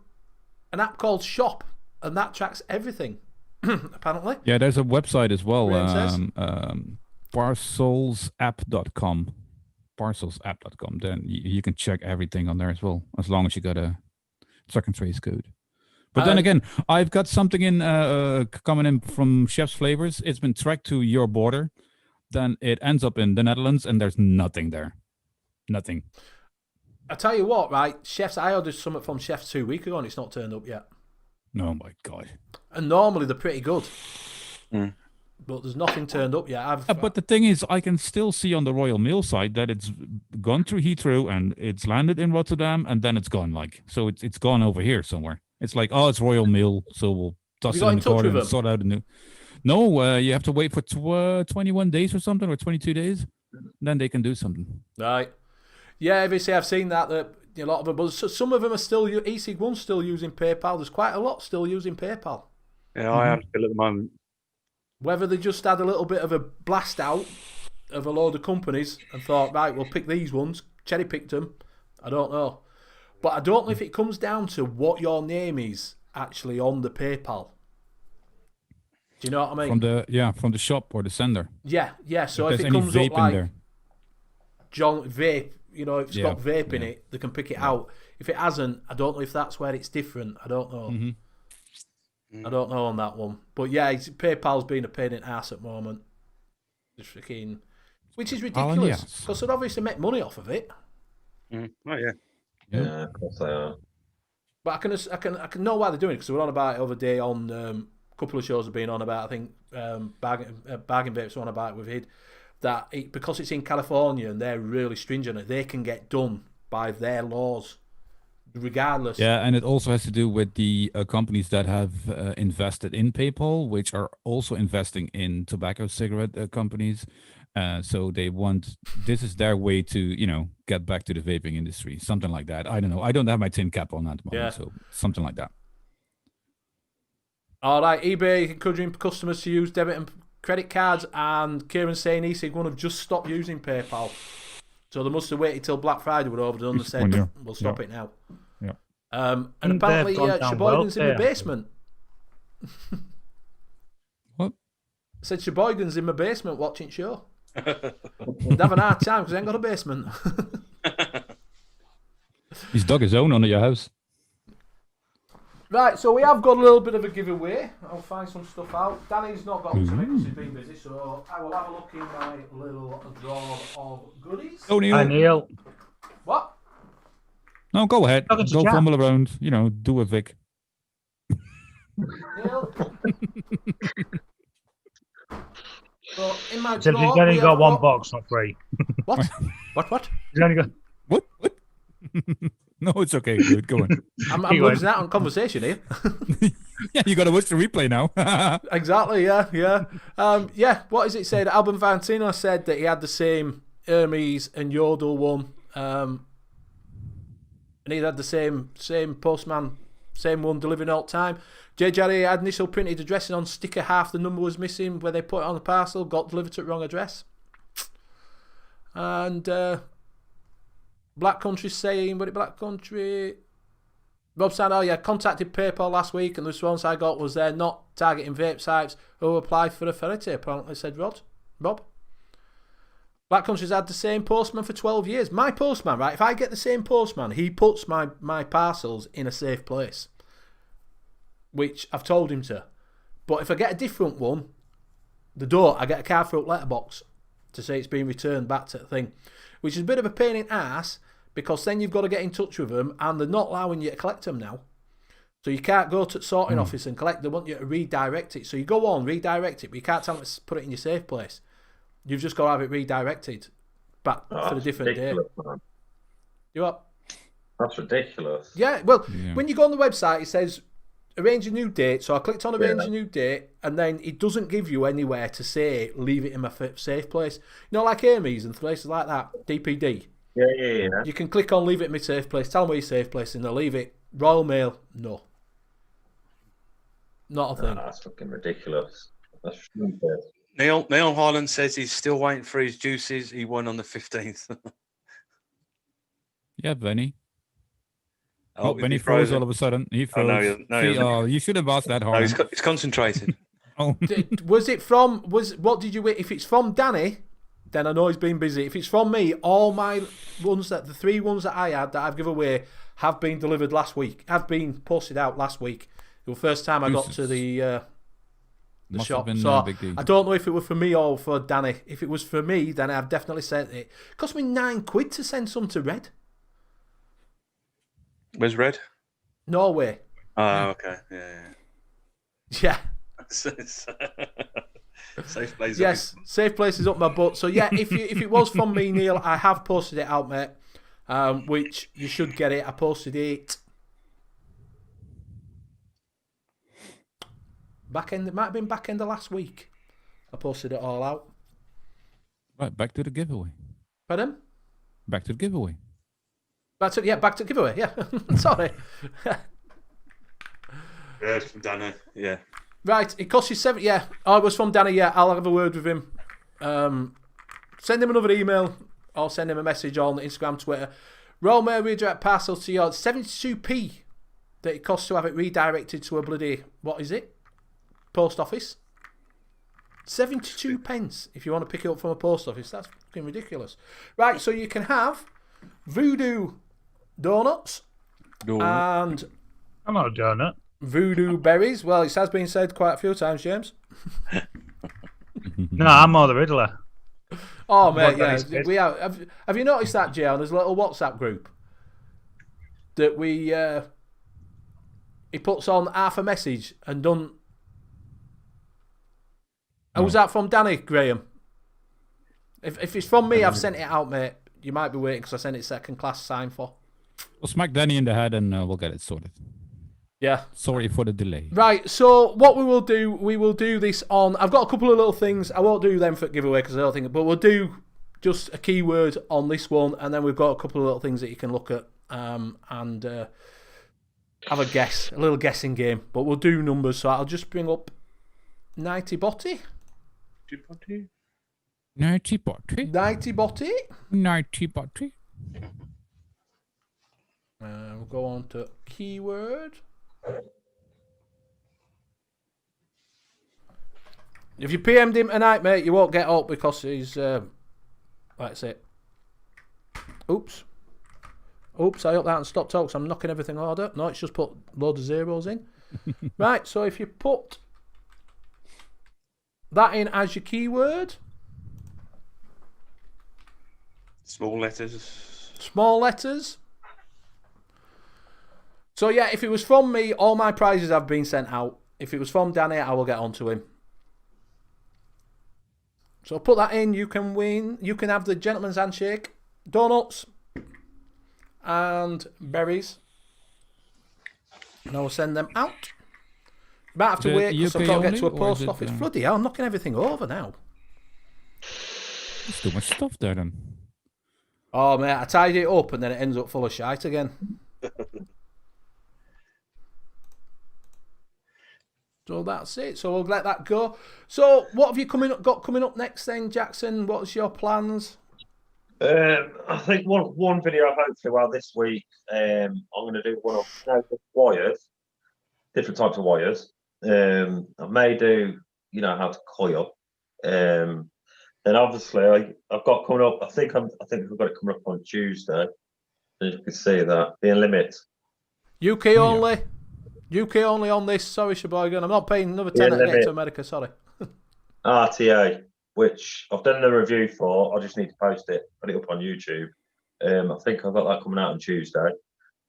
app called Shop, and that tracks everything. Apparently. Yeah, there's a website as well. Parcelsapp.com. Parcelsapp.com. Then you can check everything on there as well, as long as you got a track and trace code. But then again, I've got something in coming in from Chef's Flavors. It's been tracked to your border. Then it ends up in the Netherlands, and there's nothing there. Nothing. I tell you what, right? Chefs, I ordered something from Chefs 2 weeks ago, and it's not turned up yet. Oh my God. And normally they're pretty good. But there's nothing turned up yet. But the thing is, I can still see on the Royal Mail site that it's gone through Heathrow and it's landed in Rotterdam, and then it's gone. So it's gone over here somewhere. It's like, oh, it's Royal Mail, so we'll toss it in the corner and sort out a new. No, you have to wait for 21 days or something, or 22 days. Then they can do something. Right. Yeah, obviously I've seen that a lot of them, but some of them are still, ESIG1's still using PayPal. There's quite a lot still using PayPal. Yeah, I am still at the moment. Whether they just had a little bit of a blast out of a load of companies and thought, right, we'll pick these ones, cherry picked them, I don't know. But I don't know if it comes down to what your name is actually on the PayPal. Do you know what I mean? From the shop or the sender. Yeah. So if it comes vape up like in there. John Vape, if it's got vape in it, they can pick it out. If it hasn't, I don't know if that's where it's different. I don't know. I don't know on that one. But yeah, PayPal's been a pain in the ass at the moment. Just freaking, which is ridiculous because they'd obviously make money off of it. Oh yeah. Yeah, of course they are. But I can know why they're doing it because we were on about it the other day on a couple of shows have been on about. I think Bargain Vapes on about it with Hid that because it's in California and they're really stringent, they can get done by their laws, regardless. Yeah, and it also has to do with the companies that have invested in PayPal, which are also investing in tobacco cigarette companies. So they want, this is their way to, get back to the vaping industry, something like that. I don't know. I don't have my tin cap on at the moment, so something like that. All right, eBay encouraging customers to use debit and credit cards, and Kieran saying ESIG1 have just stopped using PayPal. So they must have waited till Black Friday were over and said, we'll stop it now. Yeah. And apparently Sheboygan's in the basement. What? I said Sheboygan's in my basement watching show. They'd have an hard time because they ain't got a basement. He's dug his own under your house. Right, so we have got a little bit of a giveaway. I'll find some stuff out. Danny's not got to it because he's been busy, so I will have a look in my little drawer of goodies. Oh, Neil. Hi, Neil. What? No, go ahead. Go fumble around. Do a Vic. Neil? So in my Except drawer, he's only got one box, not three. What? What? He's only got... What? No, it's okay. Dude. Go on. I'm losing out on conversation here. Yeah, you got to watch the replay now. Exactly, yeah. What does it say? That Alban Valentino said that he had the same Hermes and Yodel one. And he had the same postman, same one delivering all the time. JJ had initial printed addressing on sticker, half the number was missing where they put it on the parcel, got delivered to the wrong address. And Black Country saying, Black Country? Rob said, contacted PayPal last week and the response I got was they're not targeting vape sites who applied for a ferrity, apparently, said Rob. Black Country's had the same postman for 12 years. My postman, right, if I get the same postman, he puts my parcels in a safe place, which I've told him to. But if I get a different one, I get a card for a letterbox to say it's been returned back to the thing, which is a bit of a pain in the ass because then you've got to get in touch with them and they're not allowing you to collect them now. So you can't go to the sorting office and collect. They want you to redirect it. So you go on, redirect it, but you can't tell them to put it in your safe place. You've just got to have it redirected back for a different day. You what? That's ridiculous. Yeah, when you go on the website, it says arrange a new date. So I clicked on arrange a new date, and then it doesn't give you anywhere to say leave it in my safe place. Like Hermes and places like that, DPD. Yeah. You can click on leave it in my safe place, tell them where your safe place, and they'll leave it. Royal Mail, no. Not a thing. That's fucking ridiculous. That's stupid. Neil Harlan says he's still waiting for his juices. He won on the 15th. Yeah, Benny. Benny froze all of a sudden. He froze. You should have asked that hard. No, he's concentrated. Was it from? What did you? If it's from Danny, then I know he's been busy. If it's from me, all my ones the 3 ones that I had that I've given away have been delivered last week. Have been posted out last week. The first time I got to the Must shop. have been So big deal. I don't know if it was for me or for Danny. If it was for me, then I've definitely sent it. It cost me £9 to send some to Red. Where's Red? Norway. Oh, okay. Yeah. Yeah. Safe place. Yes, safe places up my butt. So yeah, if it was from me, Neil, I have posted it out, mate. Which you should get it. I posted it it might have been back end of last week. I posted it all out. Right, back to the giveaway. Pardon? Back to the giveaway. Back to giveaway. Yeah, sorry. Yeah, it's from Dana. Yeah. Right, it cost you £7. Yeah, oh, it was from Danny. Yeah, I'll have a word with him. Send him another email or send him a message on Instagram, Twitter. Royal Mail redirect parcel to your 72p that it costs to have it redirected to a bloody, what is it? Post office. 72 pence if you want to pick it up from a post office. That's fucking ridiculous. Right, so you can have Voodoo Donuts and I'm not a donut. Voodoo Berries. Well, it has been said quite a few times, James. No, I'm more the Riddler. Oh, mate, What yeah. We have you noticed that, Jay, on his little WhatsApp group? That he puts on half a message and done. Oh, was that from Danny, Graham? If it's from me, I've sent it out, mate. You might be waiting because I sent it second class sign for. We'll smack Danny in the head and we'll get it sorted. Yeah. Sorry for the delay. Right, so what we will do this on. I've got a couple of little things. I won't do them for giveaway because I don't think. But we'll do just a keyword on this one, and then we've got a couple of little things that you can look at and have a guess, a little guessing game. But we'll do numbers. So I'll just bring up 90 Botty. 90 Botty. 90 Botty. 90 Botty. We'll go on to keyword. If you PM'd him tonight, mate, you won't get up because he's. That's it. Oops. I hope that hasn't stopped out because I'm knocking everything order. No, it's just put loads of zeros in. Right, so if you put that in as your keyword. Small letters. Small letters. So yeah, if it was from me, all my prizes have been sent out. If it was from Danny, I will get onto him. So put that in, you can win. You can have the gentleman's handshake, donuts, and berries. And I will send them out. You might have to wait because I've got to get to a post office. Bloody hell, I'm knocking everything over now. There's too much stuff there then. Oh, mate, I tied it up and then it ends up full of shite again. So that's it. So we'll let that go. So what have you got coming up next then, Jackson? What's your plans? I think one video hopefully this week I'm going to do one of wires, different types of wires. I may do how to coil. Then obviously I've got coming up. I think we've got it coming up on Tuesday. As you can see that the N.U.V.S. UK only. UK only on this. Sorry, Sheboygan. I'm not paying another tenner to get to America. Sorry. RTA, which I've done the review for. I just need to post it, put it up on YouTube. I think I've got that coming out on Tuesday.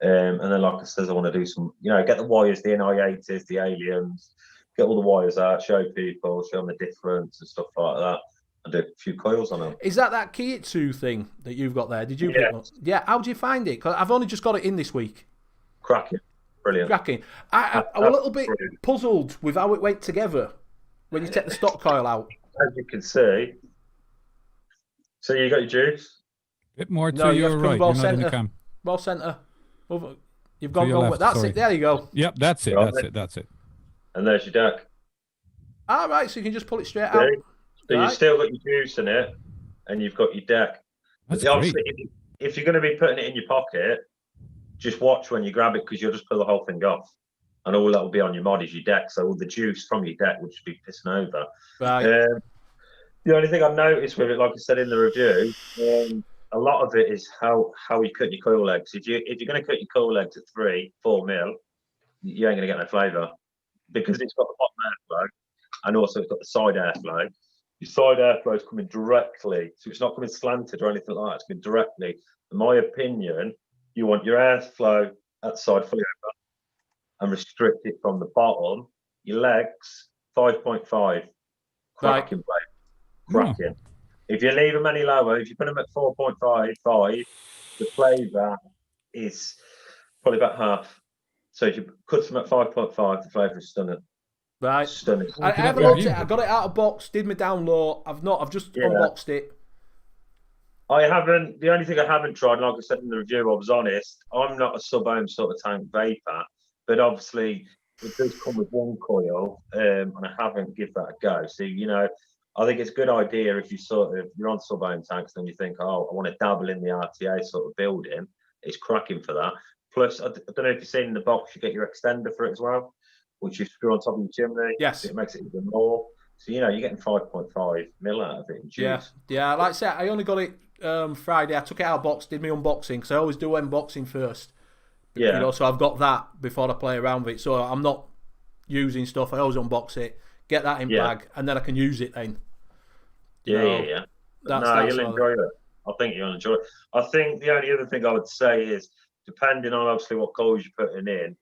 And then, like I said, I want to do some, get the wires, the NI80s, the aliens, get all the wires out, show people, show them the difference and stuff like that, and do a few coils on them. Is that Kiitsu thing that you've got there? Did you pick up? Yeah. How do you find it? Because I've only just got it in this week. Cracking. Brilliant. Cracking. I'm a little bit puzzled with how it went together when you take the stock coil out. As you can see. So you got your juice? A bit more to your right. You're not in the cam. Ball centre. You've gone wrong with that's it. There you go. Yep, that's it. That's it. And there's your deck. All right, so you can just pull it straight out. So you've still got your juice in it, and you've got your deck. That's obviously, great. if you're going to be putting it in your pocket, just watch when you grab it because you'll just pull the whole thing off. And all that will be on your mod is your deck. So all the juice from your deck will just be pissing over. Right. The only thing I've noticed with it, like I said in the review, a lot of it is how you cut your coil legs. If you're going to cut your coil legs at 3-4 mil, you ain't going to get no flavour. because it's got the bottom airflow and also it's got the side airflow. Your side airflow is coming directly, so it's not coming slanted or anything like that. It's coming directly. In my opinion, you want your airflow at the side fully open and restrict it from the bottom. Your legs, 5.5. Cracking vape. Cracking. If you leave them any lower, if you put them at 4.5, the flavour is probably about half. So if you cut them at 5.5, the flavour is stunning. Right. Stunning. I haven't looked at it. I got it out of box, did my download. I've just unboxed it. I haven't. The only thing I haven't tried, like I said in the review, I was honest. I'm not a sub-ohm sort of tank vapor, but obviously it does come with one coil, and I haven't give that a go. So I think it's a good idea if you're on sub-ohm tanks and you think, oh, I want to dabble in the RTA sort of building. It's cracking for that. Plus, I don't know if you've seen in the box, you get your extender for it as well, which you screw on top of your chimney. Yes. So it makes it even more. So you're getting 5.5 mil out of it in juice. Yeah. Like I said, I only got it Friday. I took it out of box, did my unboxing, because I always do unboxing first. Yeah. So I've got that before I play around with it. So I'm not using stuff. I always unbox it, get that in bag, and then I can use it then. Yeah. You'll enjoy it. I think you'll enjoy it. I think the only other thing I would say is, depending on obviously what coils you're putting in,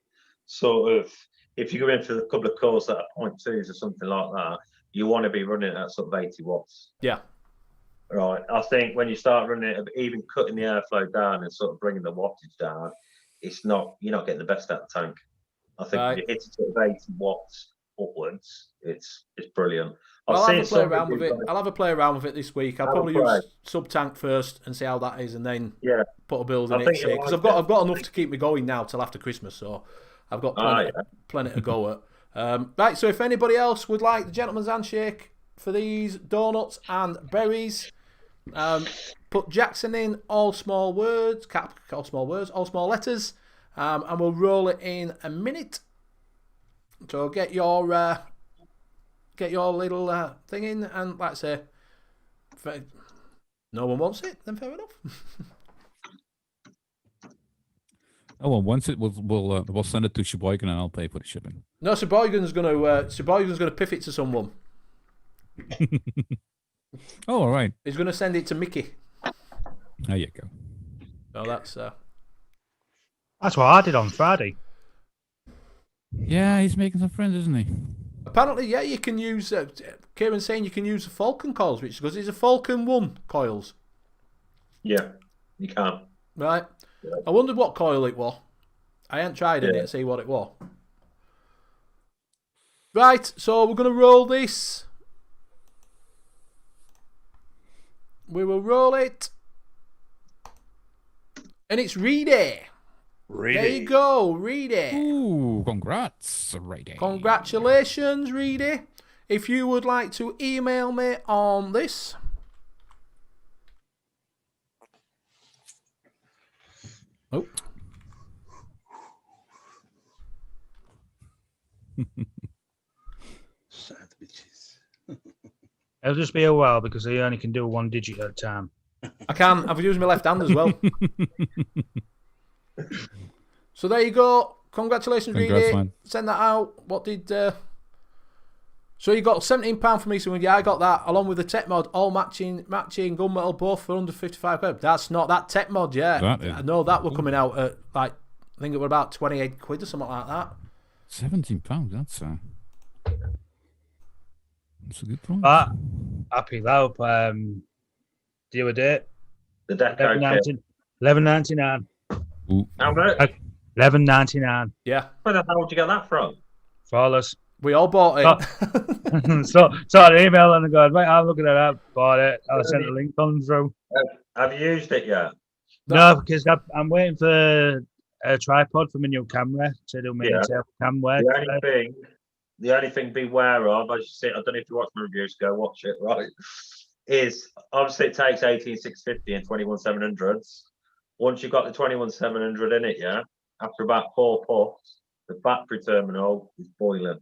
sort of, if you go in for a couple of coils that are 0.2s or something like that, you want to be running at sort of 80 watts. Yeah. Right. I think when you start running it, even cutting the airflow down and sort of bringing the wattage down, you're not getting the best out of the tank. I think if you hit it sort of 80 watts upwards, it's brilliant. I'll have a play around with it. I'll have a play around with it this week. I'll probably use sub tank first and see how that is, and then put a build in it. Because I've got enough to keep me going now till after Christmas, so I've got plenty to go at. Right, so if anybody else would like the gentleman's handshake for these donuts and berries, put Jackson in all small words, all small letters, and we'll roll it in a minute. So get your little thing in, and like I say, if no one wants it, then fair enough. Oh well, once it we'll send it to Sheboygan and I'll pay for the shipping. No, Sheboygan's gonna piff it to someone. Oh, all right. He's gonna send it to Mickey. There you go. Oh, that's what I did on Friday. Yeah, he's making some friends, isn't he? Apparently, yeah, you can use. Kieran's saying you can use the Falcon coils, which because it's a Falcon 1 coils. Yeah, you can. Right. Yeah. I wondered what coil it was. I hadn't tried it to see what it was. Right, so we're going to roll this. We will roll it. And it's Reedy. There you go, Reedy. Ooh, congrats, Reedy. Congratulations, Reedy. If you would like to email me on this. Oh. Sandwiches. It'll just be a while because they only can do one digit at a time. I can. I've used my left hand as well. So there you go. Congratulations, Reedy. Man. Send that out. What did... So you got £17 from me. So yeah, I got that along with the tech mod, all matching gunmetal, both for under £55. That's not that tech mod, yeah. I know that were coming out at I think it was about 28 quid or something like that. £17. That's a good price. I picked that up the other day. The Deco $11.99. How much? $11.99. Yeah. Where the hell did you get that from? Flawless. We all bought it. So an email and I go, right, I'm looking at that, bought it. I'll send the link on through. Have you used it yet? No, because I'm waiting for a tripod for my new camera to do my cam work. The only thing beware of, as you see, I don't know if you watch my reviews, go watch it, right? Is obviously it takes 18650 and 21700s. Once you've got the 21700 in it, after about 4 puffs, the battery terminal is boiling.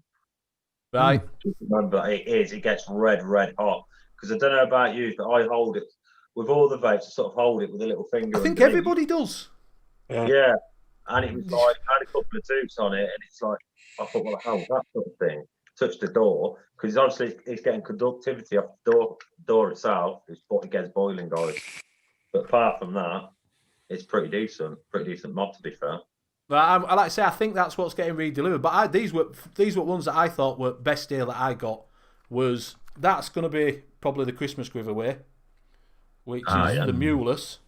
Right. Just remember, it gets red hot. Because I don't know about you, but I hold it with all the vapes, I sort of hold it with a little finger. I think everybody does. Yeah. and it was like I had a couple of tubes on it, and it's like I thought, well, how was that sort of thing? Touched the door because obviously it's getting conductivity off the door itself. It gets boiling, guys. But apart from that, it's pretty decent mod to be fair. But I like to say, I think that's what's getting redelivered. But these were ones that I thought were best deal that I got. Was that's going to be probably the Christmas giveaway, which is the N.U.V.S,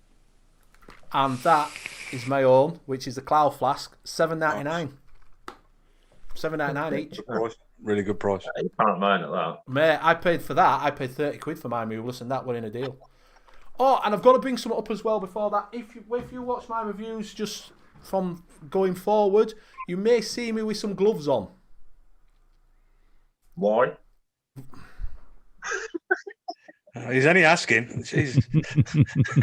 and that is my own, which is the Cloud Flask, $7.99. $7.99 each. Really good price. You can't mind at that. Mate, I paid for that. I paid £30 for my N.U.V.S, and that went in a deal. Oh, and I've got to bring some up as well before that. If you watch my reviews just from going forward, you may see me with some gloves on. Why? He's only asking.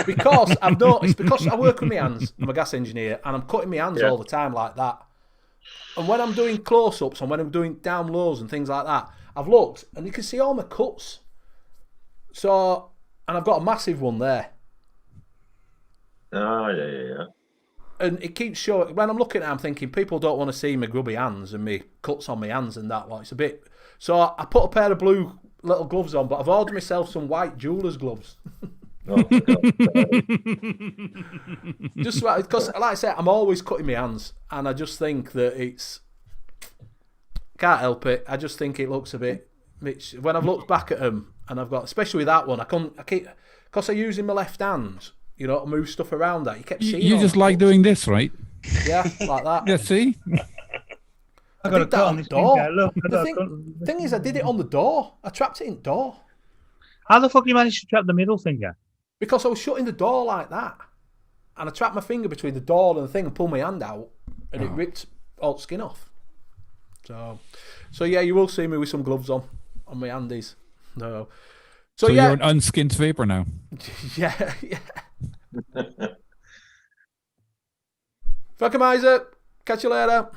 Because I've noticed, because I work with my hands, I'm a gas engineer, and I'm cutting my hands all the time like that. And when I'm doing close-ups and when I'm doing down lows and things like that, I've looked and you can see all my cuts. So, and I've got a massive one there. Oh, yeah. And it keeps showing, when I'm looking at it, I'm thinking people don't want to see my grubby hands and me cuts on my hands and that. Well, it's a bit. So I put a pair of blue little gloves on, but I've ordered myself some white jeweler's gloves. Oh, just because, like I said, I'm always cutting my hands, and I just think that it's can't help it. I just think it looks a bit. When I've looked back at them, and I've got, especially with that one, I keep because I'm using my left hand, you know, to move stuff around. That you kept seeing. You just like doing this, right? Yeah, like that. Yeah, see. I got a cut on this door. Look, the thing is, I did it on the door. I trapped it in the door. How the fuck you managed to trap the middle finger? Because I was shutting the door like that. And I trapped my finger between the door and the thing and pulled my hand out. And it ripped all the skin off. So yeah, you will see me with some gloves on my handies. No. So yeah. You're an unskinned vapor now. yeah. Fuck him, Isaac. Catch you later.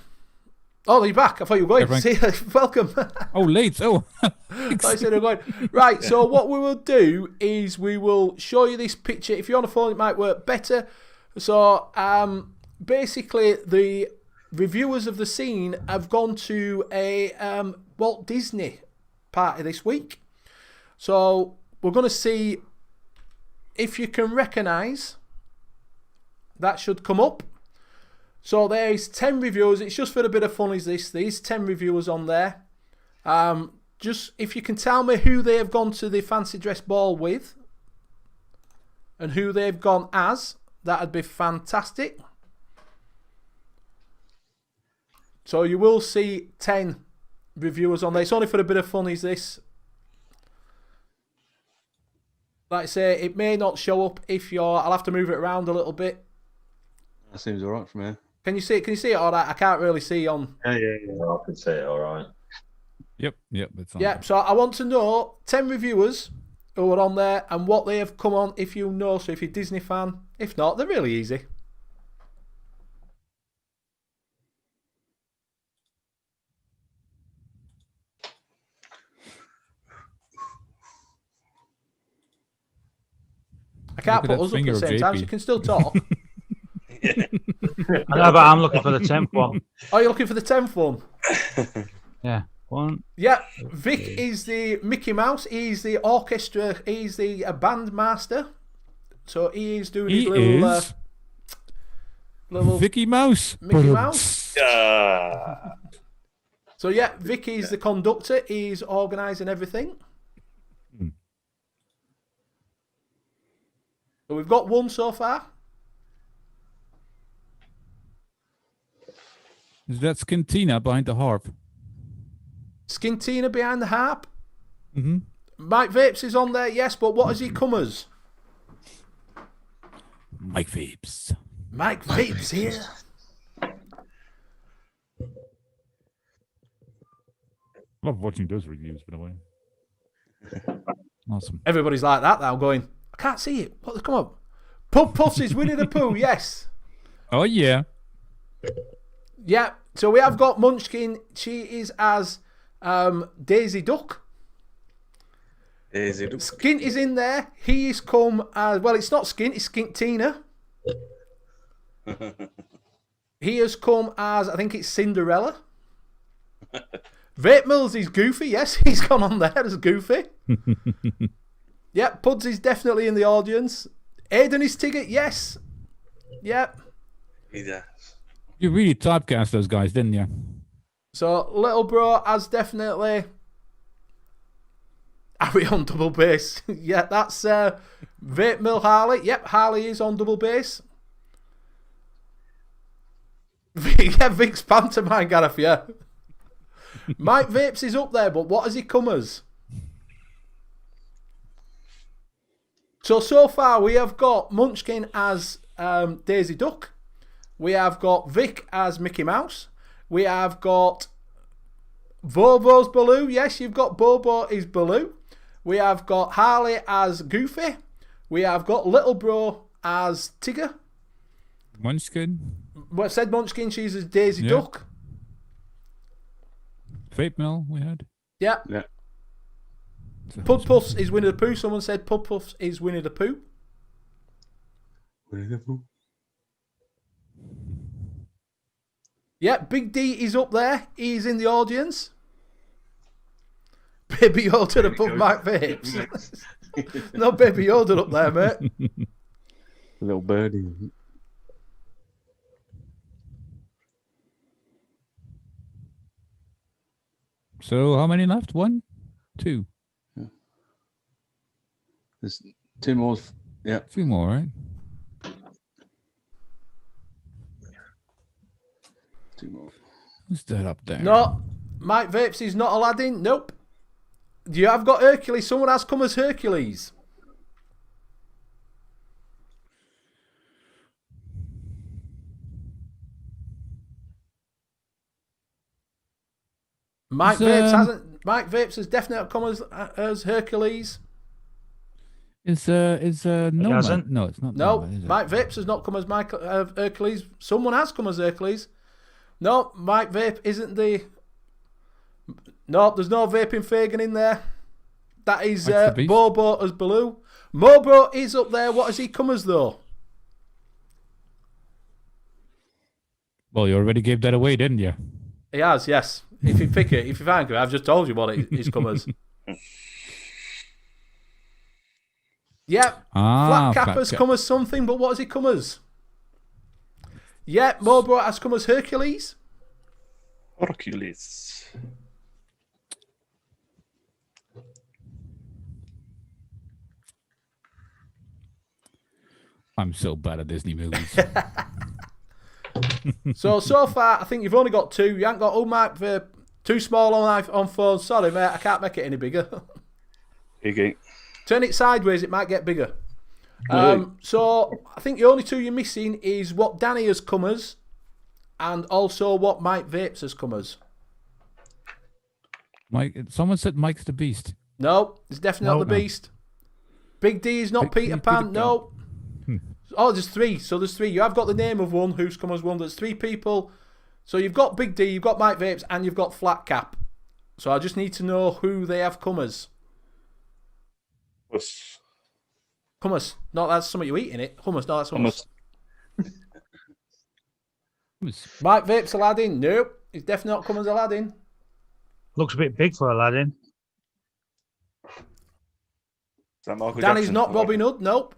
Oh, you're back. I thought you were going. See, welcome. Oh, late. Oh. I said I'm going. Right, so what we will do is we will show you this picture. If you're on a phone, it might work better. So basically, the reviewers of the scene have gone to a Walt Disney party this week. So we're going to see if you can recognise. That should come up. So there's 10 reviewers. It's just for a bit of fun. There's 10 reviewers on there. Just if you can tell me who they have gone to the fancy dress ball with and who they've gone as, that'd be fantastic. So you will see 10 reviewers on there. It's only for a bit of fun. Like I say, it may not show up if you're. I'll have to move it around a little bit. That seems alright for me. Can you see it? Can you see it all right? I can't really see on. Yeah. I can see it all right. Yep. It's on. Yeah, so I want to know 10 reviewers who are on there and what they have come on, if you know. So if you're a Disney fan, if not, they're really easy. I can't put us up at the same time, so you can still talk. I know, but I'm looking for the 10th one. Oh, you're looking for the 10th one? Yeah. One. Yeah, Vic is the Mickey Mouse. He's the orchestra. He's the band master. So he is doing his little Vicky Mouse. Mickey Mouse. So yeah, Vic is the conductor. He's organising everything. So we've got one so far. Is that Skintina behind the harp? Skintina behind the harp. Mm-hmm. Mike Vapes is on there, yes, but what has he come as? Mike Vapes. Mike Vapes here. Love watching those reviews, by the way. Awesome. Everybody's like that now, going, I can't see it. What? Come on. Puffs is Winnie the Pooh, yes. Oh, yeah. Yeah, so we have got Munchkin. She is as Daisy Duck. Daisy Duck. Skint is in there. He is come as, well, it's not Skint, it's Skintina. He has come as, I think it's Cinderella. Vape Mills is Goofy. Yes, he's gone on there as Goofy. Yep, Puds is definitely in the audience. Aiden is Tigger. Yes. Yep. Yeah. You really typecast those guys, didn't you? So Little Bro has definitely Harry on double bass. Yeah, that's Vape Mill Harley. Yep, Harley is on double bass. Yeah, Vic's pantomime, Gareth, yeah. Mike Vapes is up there, but what has he come as? So far we have got Munchkin as Daisy Duck. We have got Vic as Mickey Mouse. We have got Bobo's Baloo. Yes, you've got Bobo is Baloo. We have got Harley as Goofy. We have got Little Bro as Tigger. Munchkin. Well, I said Munchkin, she's as Daisy Duck. Vape Mill we had. Yeah. Yeah. Pud Puffs is Winnie the Pooh. Someone said Pud Puffs is Winnie the Pooh. Winnie the Pooh. Yeah, Big D is up there. He's in the audience. Baby Yoda above Mike Vapes. No Baby Yoda up there, mate. Little birdie. So how many left? 1, 2. There's 2 more. Yeah. 2 more, right? 2 more. Who's that up there? No, Mike Vapes is not Aladdin. Nope. You have got Hercules. Someone has come as Hercules. Mike Vapes hasn't. Mike Vapes has definitely come as Hercules. Is no? hasn't? No, it's not. No, Nomad, is it? Mike Vapes has not come as Hercules. Someone has come as Hercules. No, Mike Vape isn't the. No, there's no vaping Fagin in there. That is Bobo as Baloo. Mobro is up there. What has he come as though? Well, you already gave that away, didn't you? He has, yes. If you pick it, if you find it, I've just told you what he's come as. Yep. Flat Cap has come as something, but what has he come as? Yep, Mobro has come as Hercules. Hercules. I'm so bad at Disney movies. So far, I think you've only got 2. You haven't got Mike Vape. Too small on phone. Sorry, mate, I can't make it any bigger. Okay. Turn it sideways, it might get bigger. So I think the only 2 you're missing is what Danny has come as, and also what Mike Vapes has come as. Mike, someone said Mike's the Beast. No, it's definitely not the Beast. Big D is not Peter Pan. No. Oh, there's 3. So there's 3. You have got the name of one who's come as one. There's 3 people. So you've got Big D, you've got Mike Vapes, and you've got Flat Cap. So I just need to know who they have come as. Hummus. No, that's something you eat in it. Hummus. No, that's hummus. Mike Vapes Aladdin. Nope. He's definitely not come as Aladdin. Looks a bit big for Aladdin. Danny's not Robin Hood. Nope.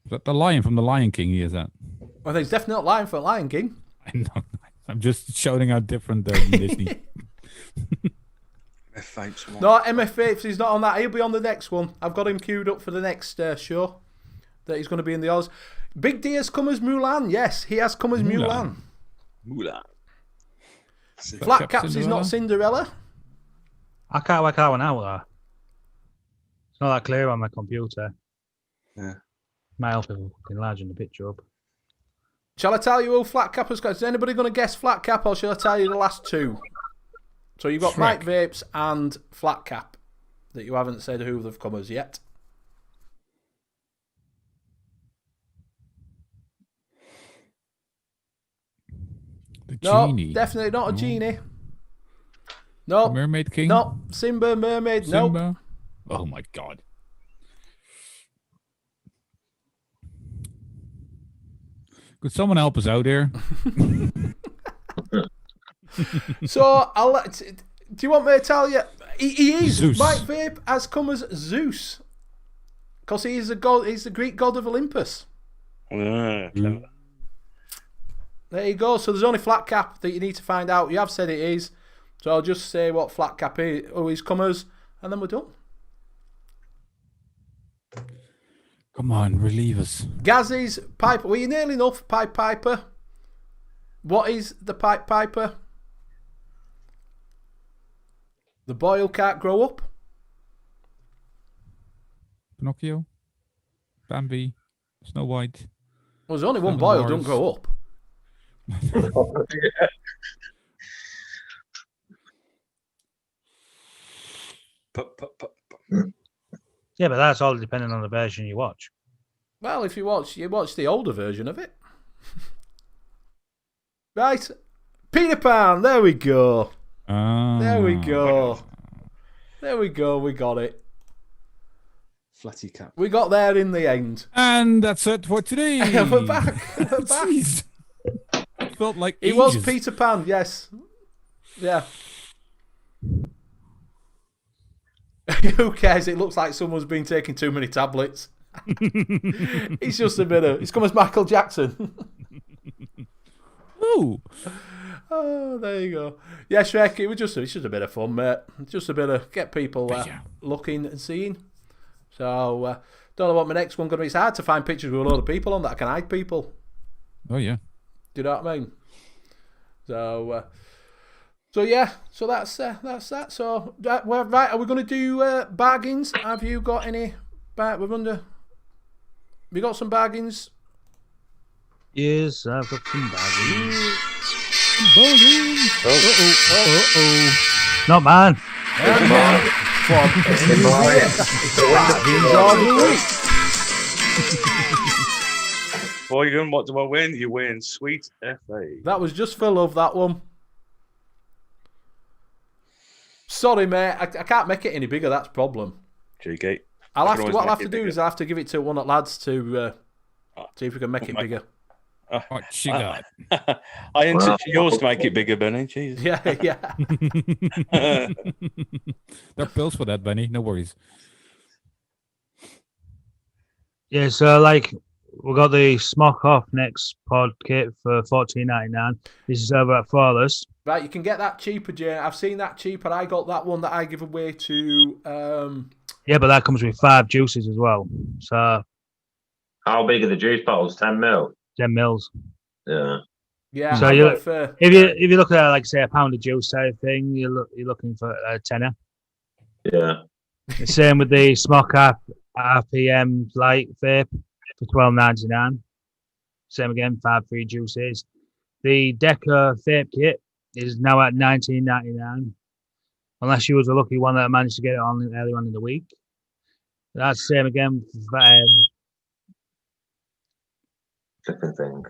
Is that the lion from the Lion King? He is that? I think it's definitely not Lion for Lion King. I know. I'm just shouting how different Disney. No, MF Vapes is not on that. He'll be on the next one. I've got him queued up for the next show that he's going to be in the Oz. Big D has come as Mulan. Yes, he has come as Mulan. Flat Caps is not Cinderella. I can't work that one out though. It's not that clear on my computer. Yeah. Might help if I can enlarge the picture up. Shall I tell you who Flat Cap has got? Is anybody going to guess Flat Cap, or shall I tell you the last 2? So you've got Mike Vapes and Flat Cap that you haven't said who they've come as yet. The genie. No, definitely not a genie. No. The Mermaid King? No. Simba, Mermaid, no. Nope. Oh my God. Could someone help us out here? So I'll let. Do you want me to tell you? He is Zeus. Mike Vape has come as Zeus because he is a god. He's the Greek god of Olympus. Yeah. There you go. So there's only flat cap that you need to find out. You have said it is. So I'll just say what flat cap is, who he's come as, and then we're done. Come on, relieve us. Gazzy's Piper. Were you nearly enough, Pied Piper? What is the Pied Piper? The boy who can't grow up? Pinocchio, Bambi, Snow White. Well, there's only one Seven boy who Dwarfs. don't grow up. Yeah, but that's all depending on the version you watch. Well, if you watch the older version of it. Right. Peter Pan, there we go. There we go. There we go, we got it. Flatty cap. We got there in the end. And that's it for today. We're back. We're back. Jeez. It felt like It was ages. Peter Pan, yes. Yeah. Who cares? It looks like someone's been taking too many tablets. It's just a bit of... It's come as Michael Jackson. Ooh. Oh, there you go. Yeah, Shrek, it's just a bit of fun, mate. Just a bit of get people looking and seeing. So, don't know what my next one going to be. It's hard to find pictures with a load of people on that I can hide people. Oh, yeah. Do you know what I mean? So yeah, so that's that. So right, are we going to do bargains? Have you got any? Have you got some bargains? Yes, I've got some bargains. Not mine. Boygan, what do I win? You win Sweet FA. That was just for love, that one. Sorry, mate, I can't make it any bigger. That's the problem. Cheeky. What I'll have to do is I'll have to give it to one of the lads to see if we can make it bigger. What she got? I entered yours to make it bigger, Benny. Jeez. Yeah. There are pills for that, Benny. No worries. Yeah, so like we got the Smock Off Next pod kit for $14.99. This is over at Flawless. Right, you can get that cheaper, Jay. I've seen that cheaper. I got that one that I give away to. Yeah, but that comes with 5 juices as well. So How big are the juice bottles? 10 mil. 10 mils. Yeah. So if you look at like say a pound of juice type thing, you're looking for a tenner. Yeah. The same with the Smock App RPM light vape for $12.99. Same again, 5 free juices. The Deca vape kit is now at $19.99. Unless you was a lucky one that managed to get it on early on in the week. That's the same again. Different thing.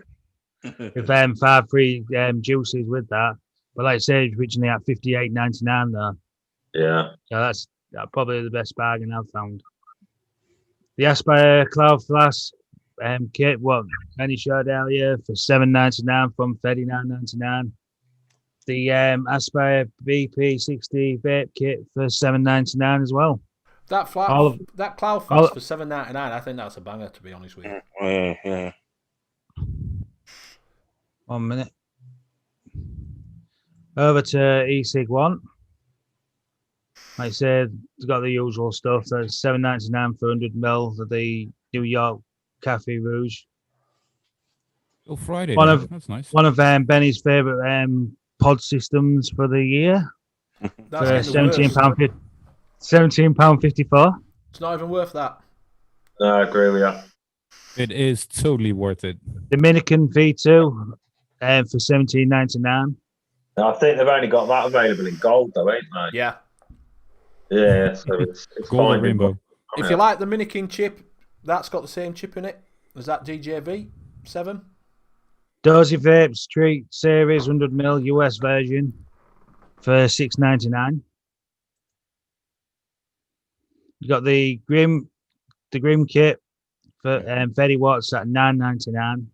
With 5 free juices with that. But like I said, it's originally at $58.99 though. Yeah. So that's probably the best bargain I've found. The Aspire Cloud Flask kit, what Penny showed earlier, for $7.99 from $39.99. The Aspire BP60 vape kit for $7.99 as well. That Cloud Flask for $7.99. I think that's a banger, to be honest with you. Yeah. 1 minute. Over to eSig One. Like I said, it's got the usual stuff. That's $7.99 for 100 ml of the New York Cafe Rouge. Oh, Friday. That's nice. One of Benny's favourite pod systems for the year. That's for £17.54. It's not even worth that. No, I agree with you. It is totally worth it. Dominican V2 for $17.99. I think they've only got that available in gold, though, ain't they? Yeah. Yeah, so it's Gold or fine. rainbow. If you like the Minikin chip, that's got the same chip in it as that DJV 7. Dozy Vape Street Series 100 ml US version for $6.99. You got the Grim kit for 30 watts at $9.99.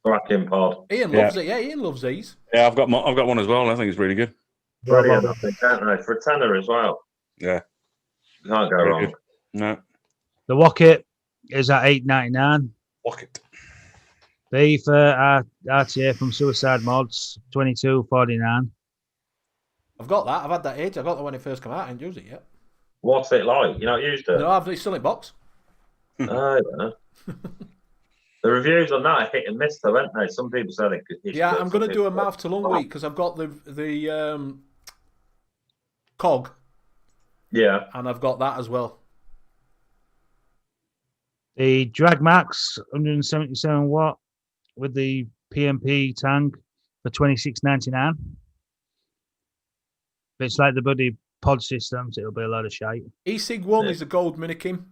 Cracking pod. Ian loves it. Yeah, Ian loves these. Yeah, I've got one as well. I think it's really good. Brilliant, I think, aren't they? For a tenner as well. Yeah. You can't go Very wrong. good. No. The Wocket is at $8.99. Pocket. The for RTA from Suicide Mods, $22.49. I've got that. I've had that age. I got that when it first came out. I didn't use it yet. What's it like? You not used it? No, it's still in box. Oh, yeah. The reviews on that are hit and miss, though, aren't they? Some people said it. Yeah, I'm going to do a mouth to lung week because I've got the cog. Yeah. And I've got that as well. The Drag Max, 177 watt with the PMP tank for $26.99. But it's like the bloody pod systems, it'll be a lot of shite. E-Sig 1 is a gold minikin.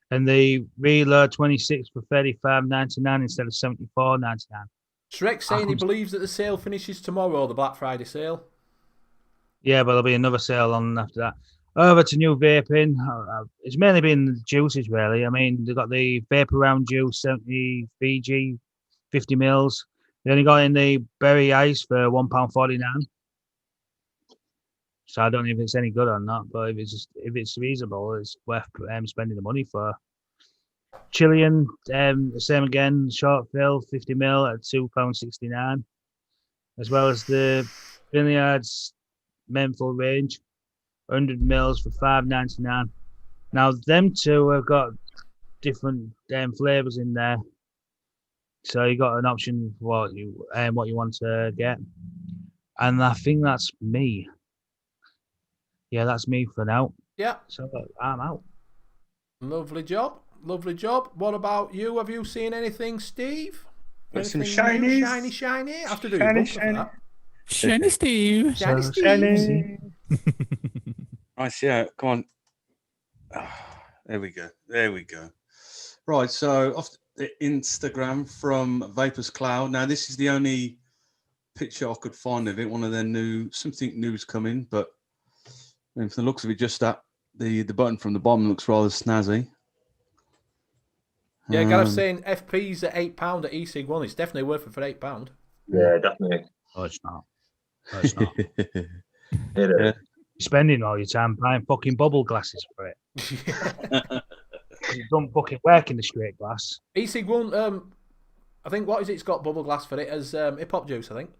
And the Reload 26 for $35.99 instead of $74.99. Shrek saying he believes that the sale finishes tomorrow, the Black Friday sale. Yeah, but there'll be another sale on after that. Over to new vaping. It's mainly been the juices, really. I mean, they've got the Vapor Round Juice, 70 Fiji, 50 mils. They only got in the Berry Ice for £1.49. So I don't know if it's any good or not, but if it's reasonable, it's worth spending the money for. Chilean, the same again, short fill, 50 mil at £2.69, as well as the Vineyards menthol range, 100 mils for $5.99. Now them two have got different flavors in there, so you got an option for what you want to get, and I think that's me. Yeah, that's me for now. Yeah. So I'm out. Lovely job. Lovely job. What about you? Have you seen anything, Steve? Some Anything shinies. new? Shiny. I have to do Shiny, your shiny. that. Shiny Steve. Shiny Steve. Shiny. Nice, yeah. Come on. There we go. Right, so off the Instagram from Vapors Cloud. Now, this is the only picture I could find of it. One of their something new's coming, but I mean, from the looks of it, just that the button from the bottom looks rather snazzy. Yeah, Gareth's saying FP's at £8 at E-Sig 1. It's definitely worth it for £8. Yeah, definitely. Oh, it's not. No, it's not. It is. You're spending all your time buying fucking bubble glasses for it. You don't fucking work in the straight glass. E-Sig 1, I think, what is it? It's got bubble glass for it as hip hop juice, I think.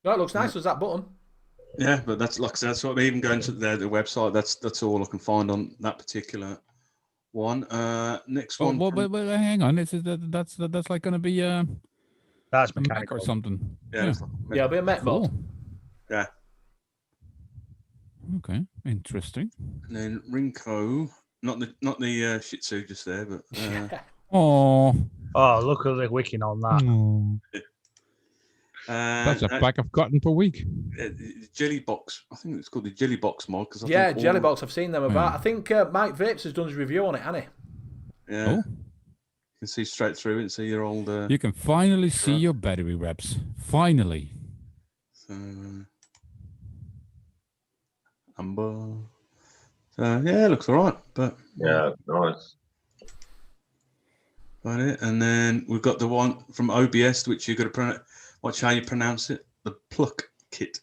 No, it looks nice as that button. Yeah, but that's like I said, that's what even going to the website. That's all I can find on that particular one. Next one. Well, hang on. That's like going to be That's a Mac mechanical or something. Yeah, Yeah, it'll be a Met mod. Yeah. Okay, interesting. And then Rinko, not the Shih Tzu just there, but Oh, look at the wicking on that. That's a pack I've gotten per week. Jelly Box. I think it's called the Jelly Box mod. Yeah, Jelly Box. I've seen them about. I think Mike Vapes has done his review on it, hasn't he? Yeah. Oh. You can see straight through it and see your old. You can finally see your battery reps. Finally. So, Amber. Yeah, it looks all right, but Yeah, nice. About it. And then we've got the one from OBS, which you've got to watch how you pronounce it. The Pluck Kit.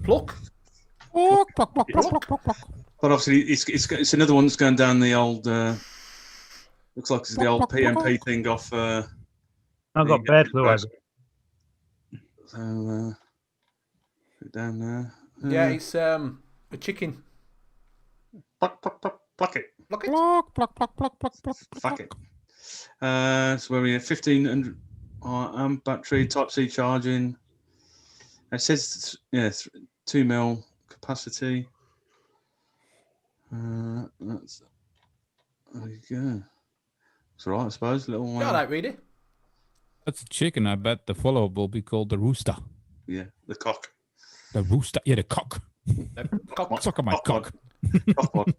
Pluck? Pluck, pluck, pluck, pluck, pluck, pluck, pluck. But obviously, it's another one that's going down the old. Looks like it's the old PMP thing off. I've got bird flu. So put it down there. Yeah, it's a chicken. Pluck it. Pluck it. Pluck, pluck, pluck, pluck, pluck, pluck, Fuck it. So where we have 1500 amp battery, Type C charging. It says 2 mil capacity. That's there you go. It's all right, I suppose. Little one. Yeah, I like read it. That's a chicken. I bet the follow-up will be called the rooster. Yeah, the cock. The rooster. Yeah, the cock. Cock. Suck on my cock. Cock.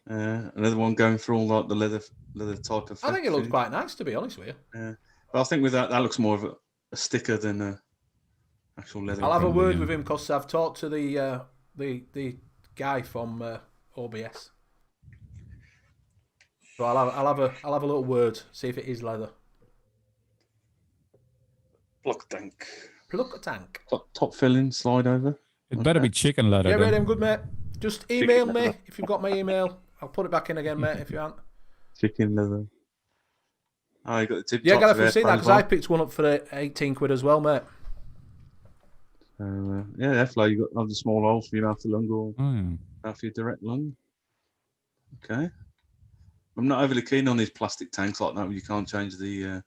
Another one going through all like the leather type of. I think it looks quite nice, to be honest with you. Yeah, but I think with that looks more of a sticker than a actual leather. I'll have a word with him because I've talked to the guy from OBS. So I'll have a little word. See if it is leather. Block tank. Plug a tank. Top filling, slide over. It better be chicken leather. Yeah, then. ready, I'm good, mate. Just email me leather. if you've got my email. I'll put it back in again, mate, if you aren't. Chicken leather. Oh, you got the tip Yeah, tops Gareth, of I've seen airflow that as because well. I picked one up for 18 quid as well, mate. Yeah, airflow. You got the small holes for your mouth to lung or Oh, yeah. mouth for your direct lung. Okay. I'm not overly keen on these plastic tanks like that where you can't change the.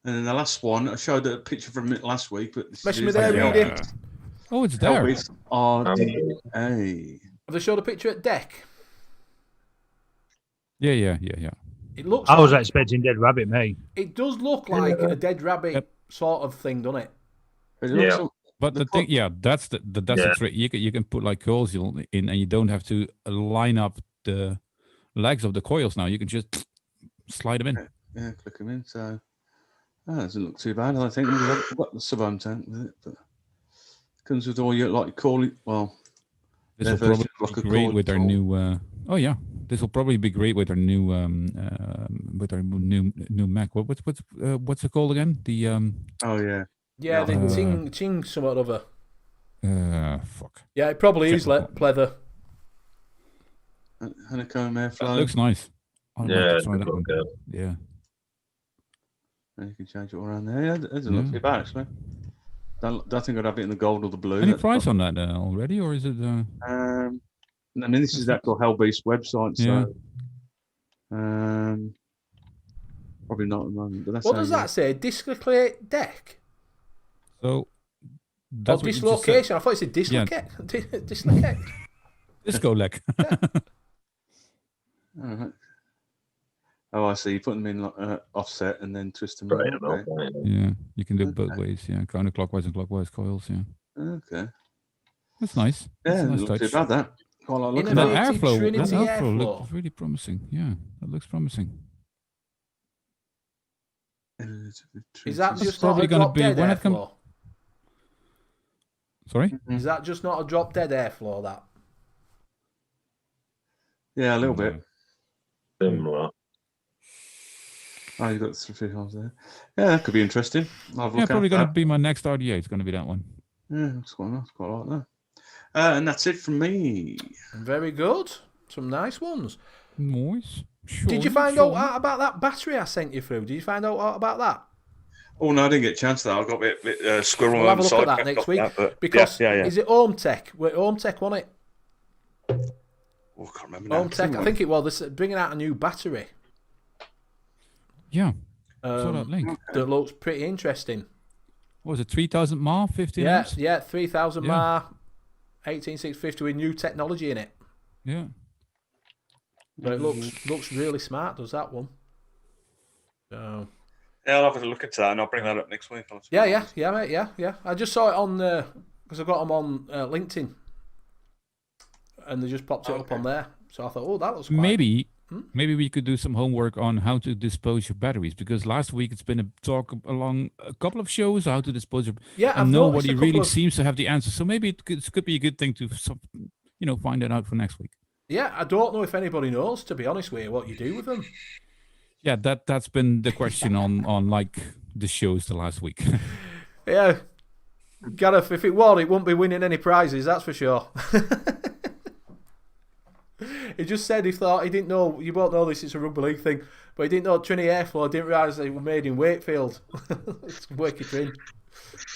And then the last one, I showed a picture from it last week, but this Messing is with their reading. Oh, it's there. Elvis RDA. Have they showed a picture at deck? Yeah. It looks I was like, expecting Dead Rabbit, mate. it does look like a dead rabbit sort of thing, doesn't it? It looks But the thing, that's the trick. You can put like coils in, and you don't have to line up the legs of the coils. Now you can just slide them in. Yeah, click them in. So that doesn't look too bad. I think we've got the sub-ohm tank with it, but it comes with all your like calling. Well, This their will probably version of like be a great cord with our tool. new. Oh yeah, this will probably be great with our new new Mac. What's it called again? The Oh yeah. Yeah, the Uh, ting somewhat or other. fuck. Yeah, it probably is Technical. pleather. Honeycomb That airflow. looks nice. I'd like Yeah, to try good that look, one. yeah. Yeah. And you can change it all around there. Yeah, it doesn't look too bad actually. Don't think I'd have it in the gold or the blue. Any That's price on that already, or is it? I mean, this is the actual Hellbeast website, Yeah. so probably not at the moment. But that's What how does you- that say? Dislocate deck? So Or that's what you just said. dislocation? I thought it said dislocate. Dislocate. Disco leg. All right. Oh, I see. You put them in like, offset and then twist them. Right, Okay. Yeah, you can do it both Okay. ways. Yeah, counterclockwise and clockwise coils. Yeah, Okay. that's nice. That's Yeah, a nice doesn't look too touch. bad. That quite like looking And that at. Innovative airflow, Trinity airflow. looks really promising. Yeah, that looks promising. Is that It's just not probably a gonna drop be dead when it airflow? Sorry. Is that just not a drop dead airflow? That Yeah, a little bit. Similar. Oh, you got the 3 holes there. Yeah, that could be interesting. I'll have a Yeah, look probably at gonna that. be my next RDA. It's gonna be that one. Yeah, it's quite nice. Quite like that. And that's it from me. very good. Some nice ones. Nice. Did you find out about that battery I sent you through? Did you find out about that? Oh no, I didn't get a chance to that. I got a bit squirrel We'll on have a the look side. at that next week. But Because yeah. is it Home Tech? Wait, Home Tech on it? Oh, I can't remember now. Home Tech. I think it was. This bringing out a new battery. Yeah. Saw that link. That looks pretty interesting. What was it? 3,000 mAh, 15 Yeah, amps? yeah, 3,000 Yeah. mAh, 18650 with new technology in it. Yeah. But it looks really smart. Does that one? So Yeah, I'll have a look into that and I'll bring that up next week. yeah, mate, yeah. I just saw it on because I got them on LinkedIn, and they just popped it up on there. So I thought, oh, that looks quite... Maybe we could do some homework on how to dispose your batteries, because last week it's been a talk along a couple of shows how to dispose your. Yeah, I've and noticed nobody a really couple of... seems to have the answer. So maybe it could be a good thing to find that out for next week. Yeah, I don't know if anybody knows, to be honest with you, what you do with them. Yeah, that's been the question on like the shows the last week. Yeah, Gareth, if it was, it wouldn't be winning any prizes, that's for sure. He just said he thought he didn't know. You won't know this; it's a rugby league thing, but he didn't know Trinity Airflow. Didn't realise they were made in Wakefield. It's work it in.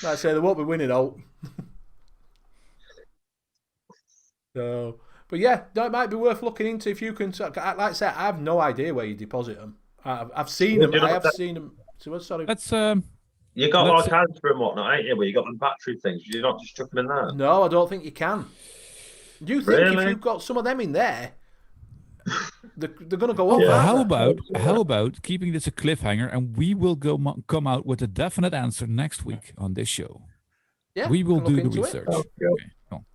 Like I say, they won't be winning out. So, but yeah, that might be worth looking into if you can. Like I said, I have no idea where you deposit them. I've seen them. I have seen them. So sorry. That's You got like Asda and whatnot, ain't you? Where you got them battery things. You not just chuck them in there. No, I don't think you can. Do you think if Really? you've got some of them in there, they're going to go Oh, up? how about keeping this a cliffhanger, and we will come out with a definite answer next week on this show. Yeah, we will can do look the into research. it. Okay, cool.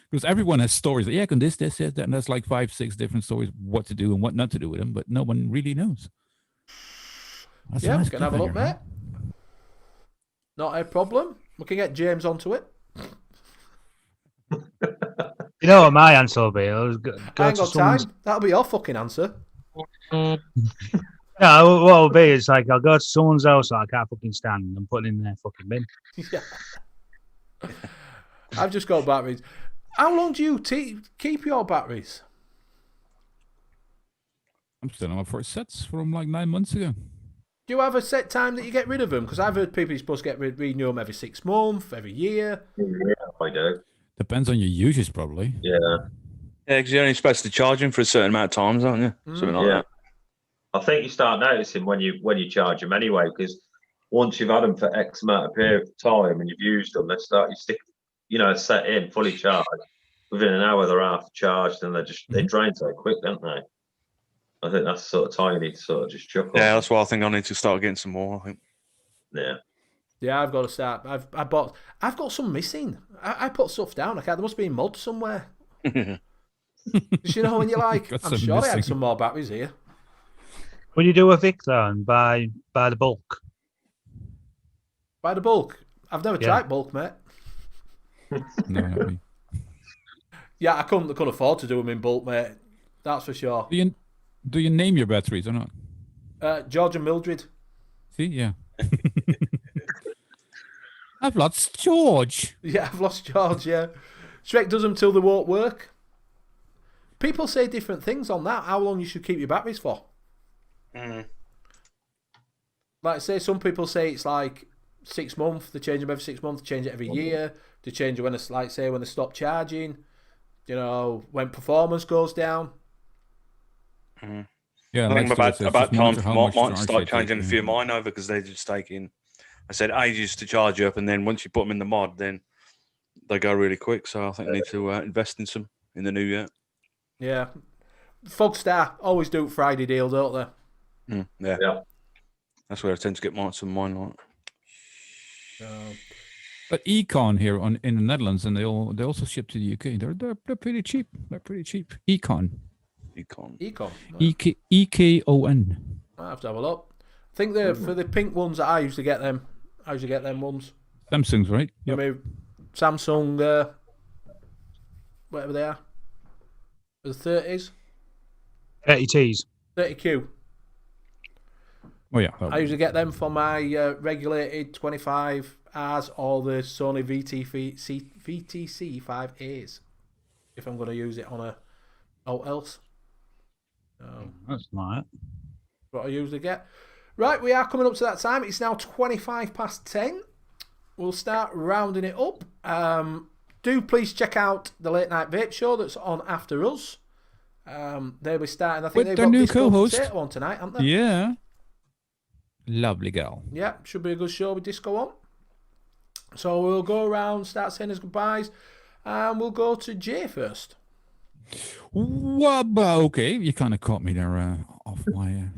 Because everyone has stories. Yeah, can this, that, and there's like 5-6 different stories what to do and what not to do with them, but no one really knows. That's a Yeah, nice we can have a look, cliffhanger, mate. Not a problem. We can get James onto it. You know what my answer will be? I'll go I ain't to got someone's. time. That'll be your fucking answer. No, what it'll be is like I'll go to someone's house that I can't fucking stand and put it in their fucking bin. Yeah. I've just got batteries. How long do you keep your batteries? I'm still on my first sets from like 9 months ago. Do you have a set time that you get rid of them? Because I've heard people are supposed to renew them every 6 months, every year. Yeah, I do. Depends on your usage, probably. Yeah. Yeah, because you're only supposed to charge them for a certain amount of times, aren't you? Something like Yeah. that. I think you start noticing when you charge them anyway, because once you've had them for X amount of period of time and you've used them, you stick, set in fully charged. Within an hour, they're half charged, and they drain so quick, don't they? I think that's the sort of time you need to sort of just chuck on. Yeah, that's why I think I need to start getting some more. I think. Yeah. Yeah, I've got to start. I've got some missing. I put stuff down. There must be a mod somewhere. Because when you're like, I'm sure I had some more batteries here. When you do a Vic then, by the bulk. By the bulk? I've never tried bulk, mate. No, not me. Yeah, I couldn't afford to do them in bulk, mate. That's for sure. Do you name your batteries or not? George and Mildred. See, yeah. I've lost George. Yeah, I've lost George, yeah. Shrek does them till they won't work. People say different things on that, how long you should keep your batteries for. Like, say, some people say it's like 6 months, they change them every 6 months, change it every year, they change it when it's, like, say, when they stop charging, when performance goes down. Yeah, I think about time might start changing changing a few of mine over because they're just taking, I said, ages to charge up, and then once you put them in the mod, then they go really quick. So I think I need to invest in some in the new year. Yeah. Fogstar always do Friday deal, don't they? Yeah. That's where I tend to get some of mine like. But Econ here in the Netherlands, and they also ship to the UK. They're pretty cheap. They're pretty cheap. Econ. EKON. I have to have a look. I think they're for the pink ones that I usually get them. Ones. Samsung's right. Yep. I mean, Samsung, whatever they are. The 30s. 30Ts. 30Q. Oh yeah. I usually get them for my regulated 25Rs or the Sony VTC 5As. If I'm going to use it on a else. That's right. What I usually get. Right, we are coming up to that time. It's now 10:25. We'll start rounding it up. Do please check out the Late Night Vape Show that's on after us. They'll be starting. I think they've got new Disco co-host Potato on tonight, haven't they? Yeah. Lovely girl. Yeah, should be a good show with Disco on. So we'll go around, start saying his goodbyes, and we'll go to Jay first. Well, okay, you kind of caught me there off my.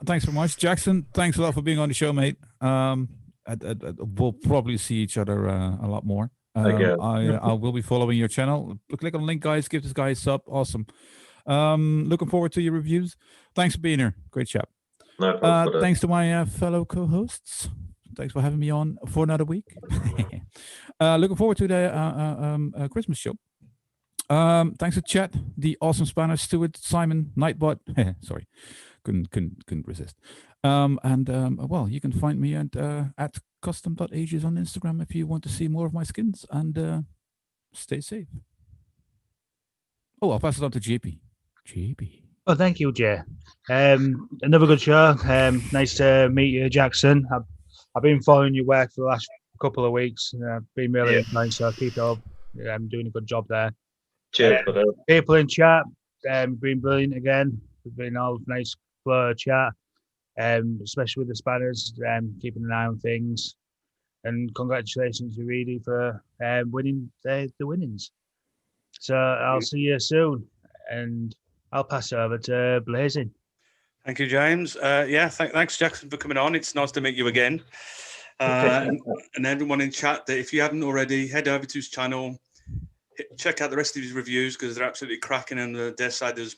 Thanks very much, Jackson. Thanks a lot for being on the show, mate. We'll probably see each other a lot more. I will be following your channel. Click on the link, guys. Give this guy a sub. Awesome. Looking forward to your reviews. Thanks for being here. Great chat. No, thanks to my fellow co-hosts. Thanks for having me on for another week. Looking forward to the Christmas show. Thanks to chat, the awesome Spanish, Stuart, Simon, Nightbot. Sorry, couldn't resist. Well, you can find me at custom.ages on Instagram if you want to see more of my skins, and stay safe. Oh, I'll pass it on to JP. Oh, thank you, Jay. Another good show. Nice to meet you, Jackson. I've been following your work for the last couple of weeks. Been really nice, so keep it up. I'm doing a good job there. Cheers, people in chat, been brilliant again. It's been all nice flow of chat, especially with the spanners, keeping an eye on things. And congratulations to Reedy for winning the winnings. So I'll see you soon, and I'll pass it over to Blazing. Thank you, James. Thanks, Jackson, for coming on. It's nice to meet you again. And everyone in chat, that if you haven't already, head over to his channel. Check out the rest of his reviews because they're absolutely cracking, and I dare say there's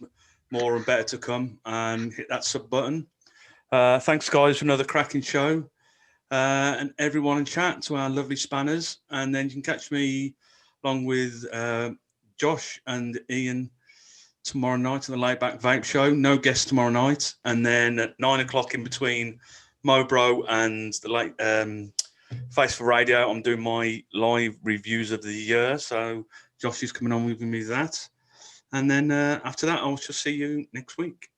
more and better to come. And hit that sub button. Thanks, guys, for another cracking show. And everyone in chat, to our lovely spanners. And then you can catch me along with Josh and Ian tomorrow night on the Laid Back Vape Show. No guests tomorrow night. And then at 9 o'clock in between Mobro and the Face for Radio, I'm doing my live reviews of the year. So Josh is coming on with me that. And then after that, I'll just see you next week.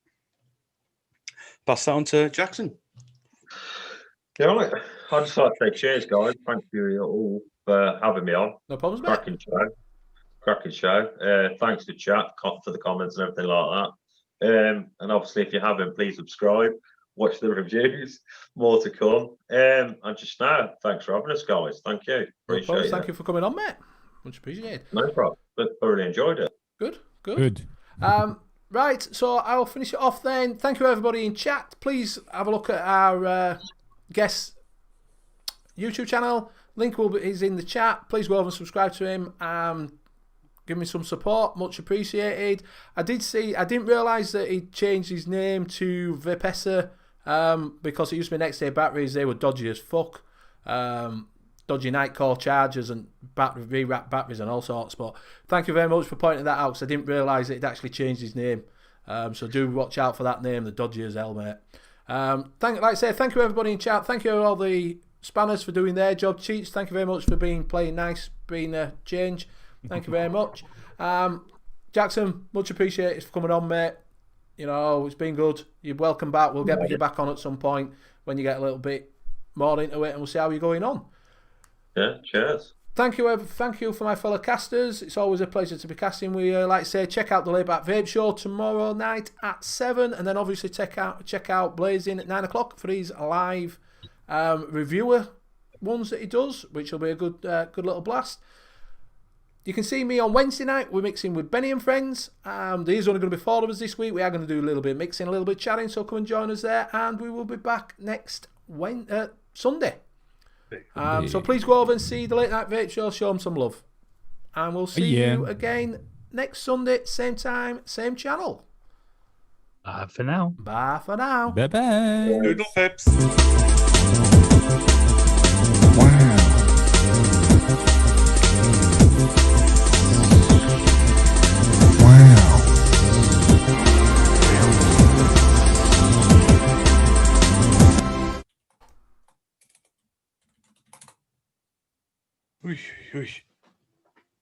Pass that on to Jackson. Yeah, right. I just like to say cheers, guys. Thank you all for having me on. No problems, mate. Cracking show. Thanks to chat for the comments and everything like that. And obviously, if you haven't, please subscribe. Watch the reviews. More to come. And just now, thanks for having us, guys. Thank you. Appreciate it. Thank you for coming on, mate. Much appreciated. No problem. Thoroughly enjoyed it. Good. Right, so I'll finish it off then. Thank you, everybody in chat. Please have a look at our guest YouTube channel. Link is in the chat. Please go over and subscribe to him. Give me some support. Much appreciated. I didn't realise that he'd changed his name to Vapessa because it used to be Next Day Batteries. They were dodgy as fuck. Dodgy night call chargers and rewrapped batteries and all sorts. But thank you very much for pointing that out because I didn't realise that he'd actually changed his name. So do watch out for that name, the dodgy as hell, mate. Like I say, thank you everybody in chat. Thank you all the spanners for doing their job. Cheats, thank you very much for playing nice, being a change. Thank you very much. Jackson, much appreciated for coming on, mate. You know, it's been good. You're welcome back. We'll get you back on at some point when you get a little bit more into it and we'll see how you're going on. Yeah, cheers. Thank you for my fellow casters. It's always a pleasure to be casting. We like to say, check out the Laid Back Vape Show tomorrow night at 7, and then obviously check out Blazing at 9 o'clock for his live reviewer ones that he does, which will be a good little blast. You can see me on Wednesday night. We're mixing with Benny and Friends. There's only going to be 4 of us this week. We are going to do a little bit of mixing, a little bit of chatting, so come and join us there, and we will be back next Sunday. So please go over and see the Late Night Vape Show, show them some love. And we'll see you again next Sunday, same time, same channel. Bye for now. Bye for now. Bye-bye. Noodle Pips. Uy, uy.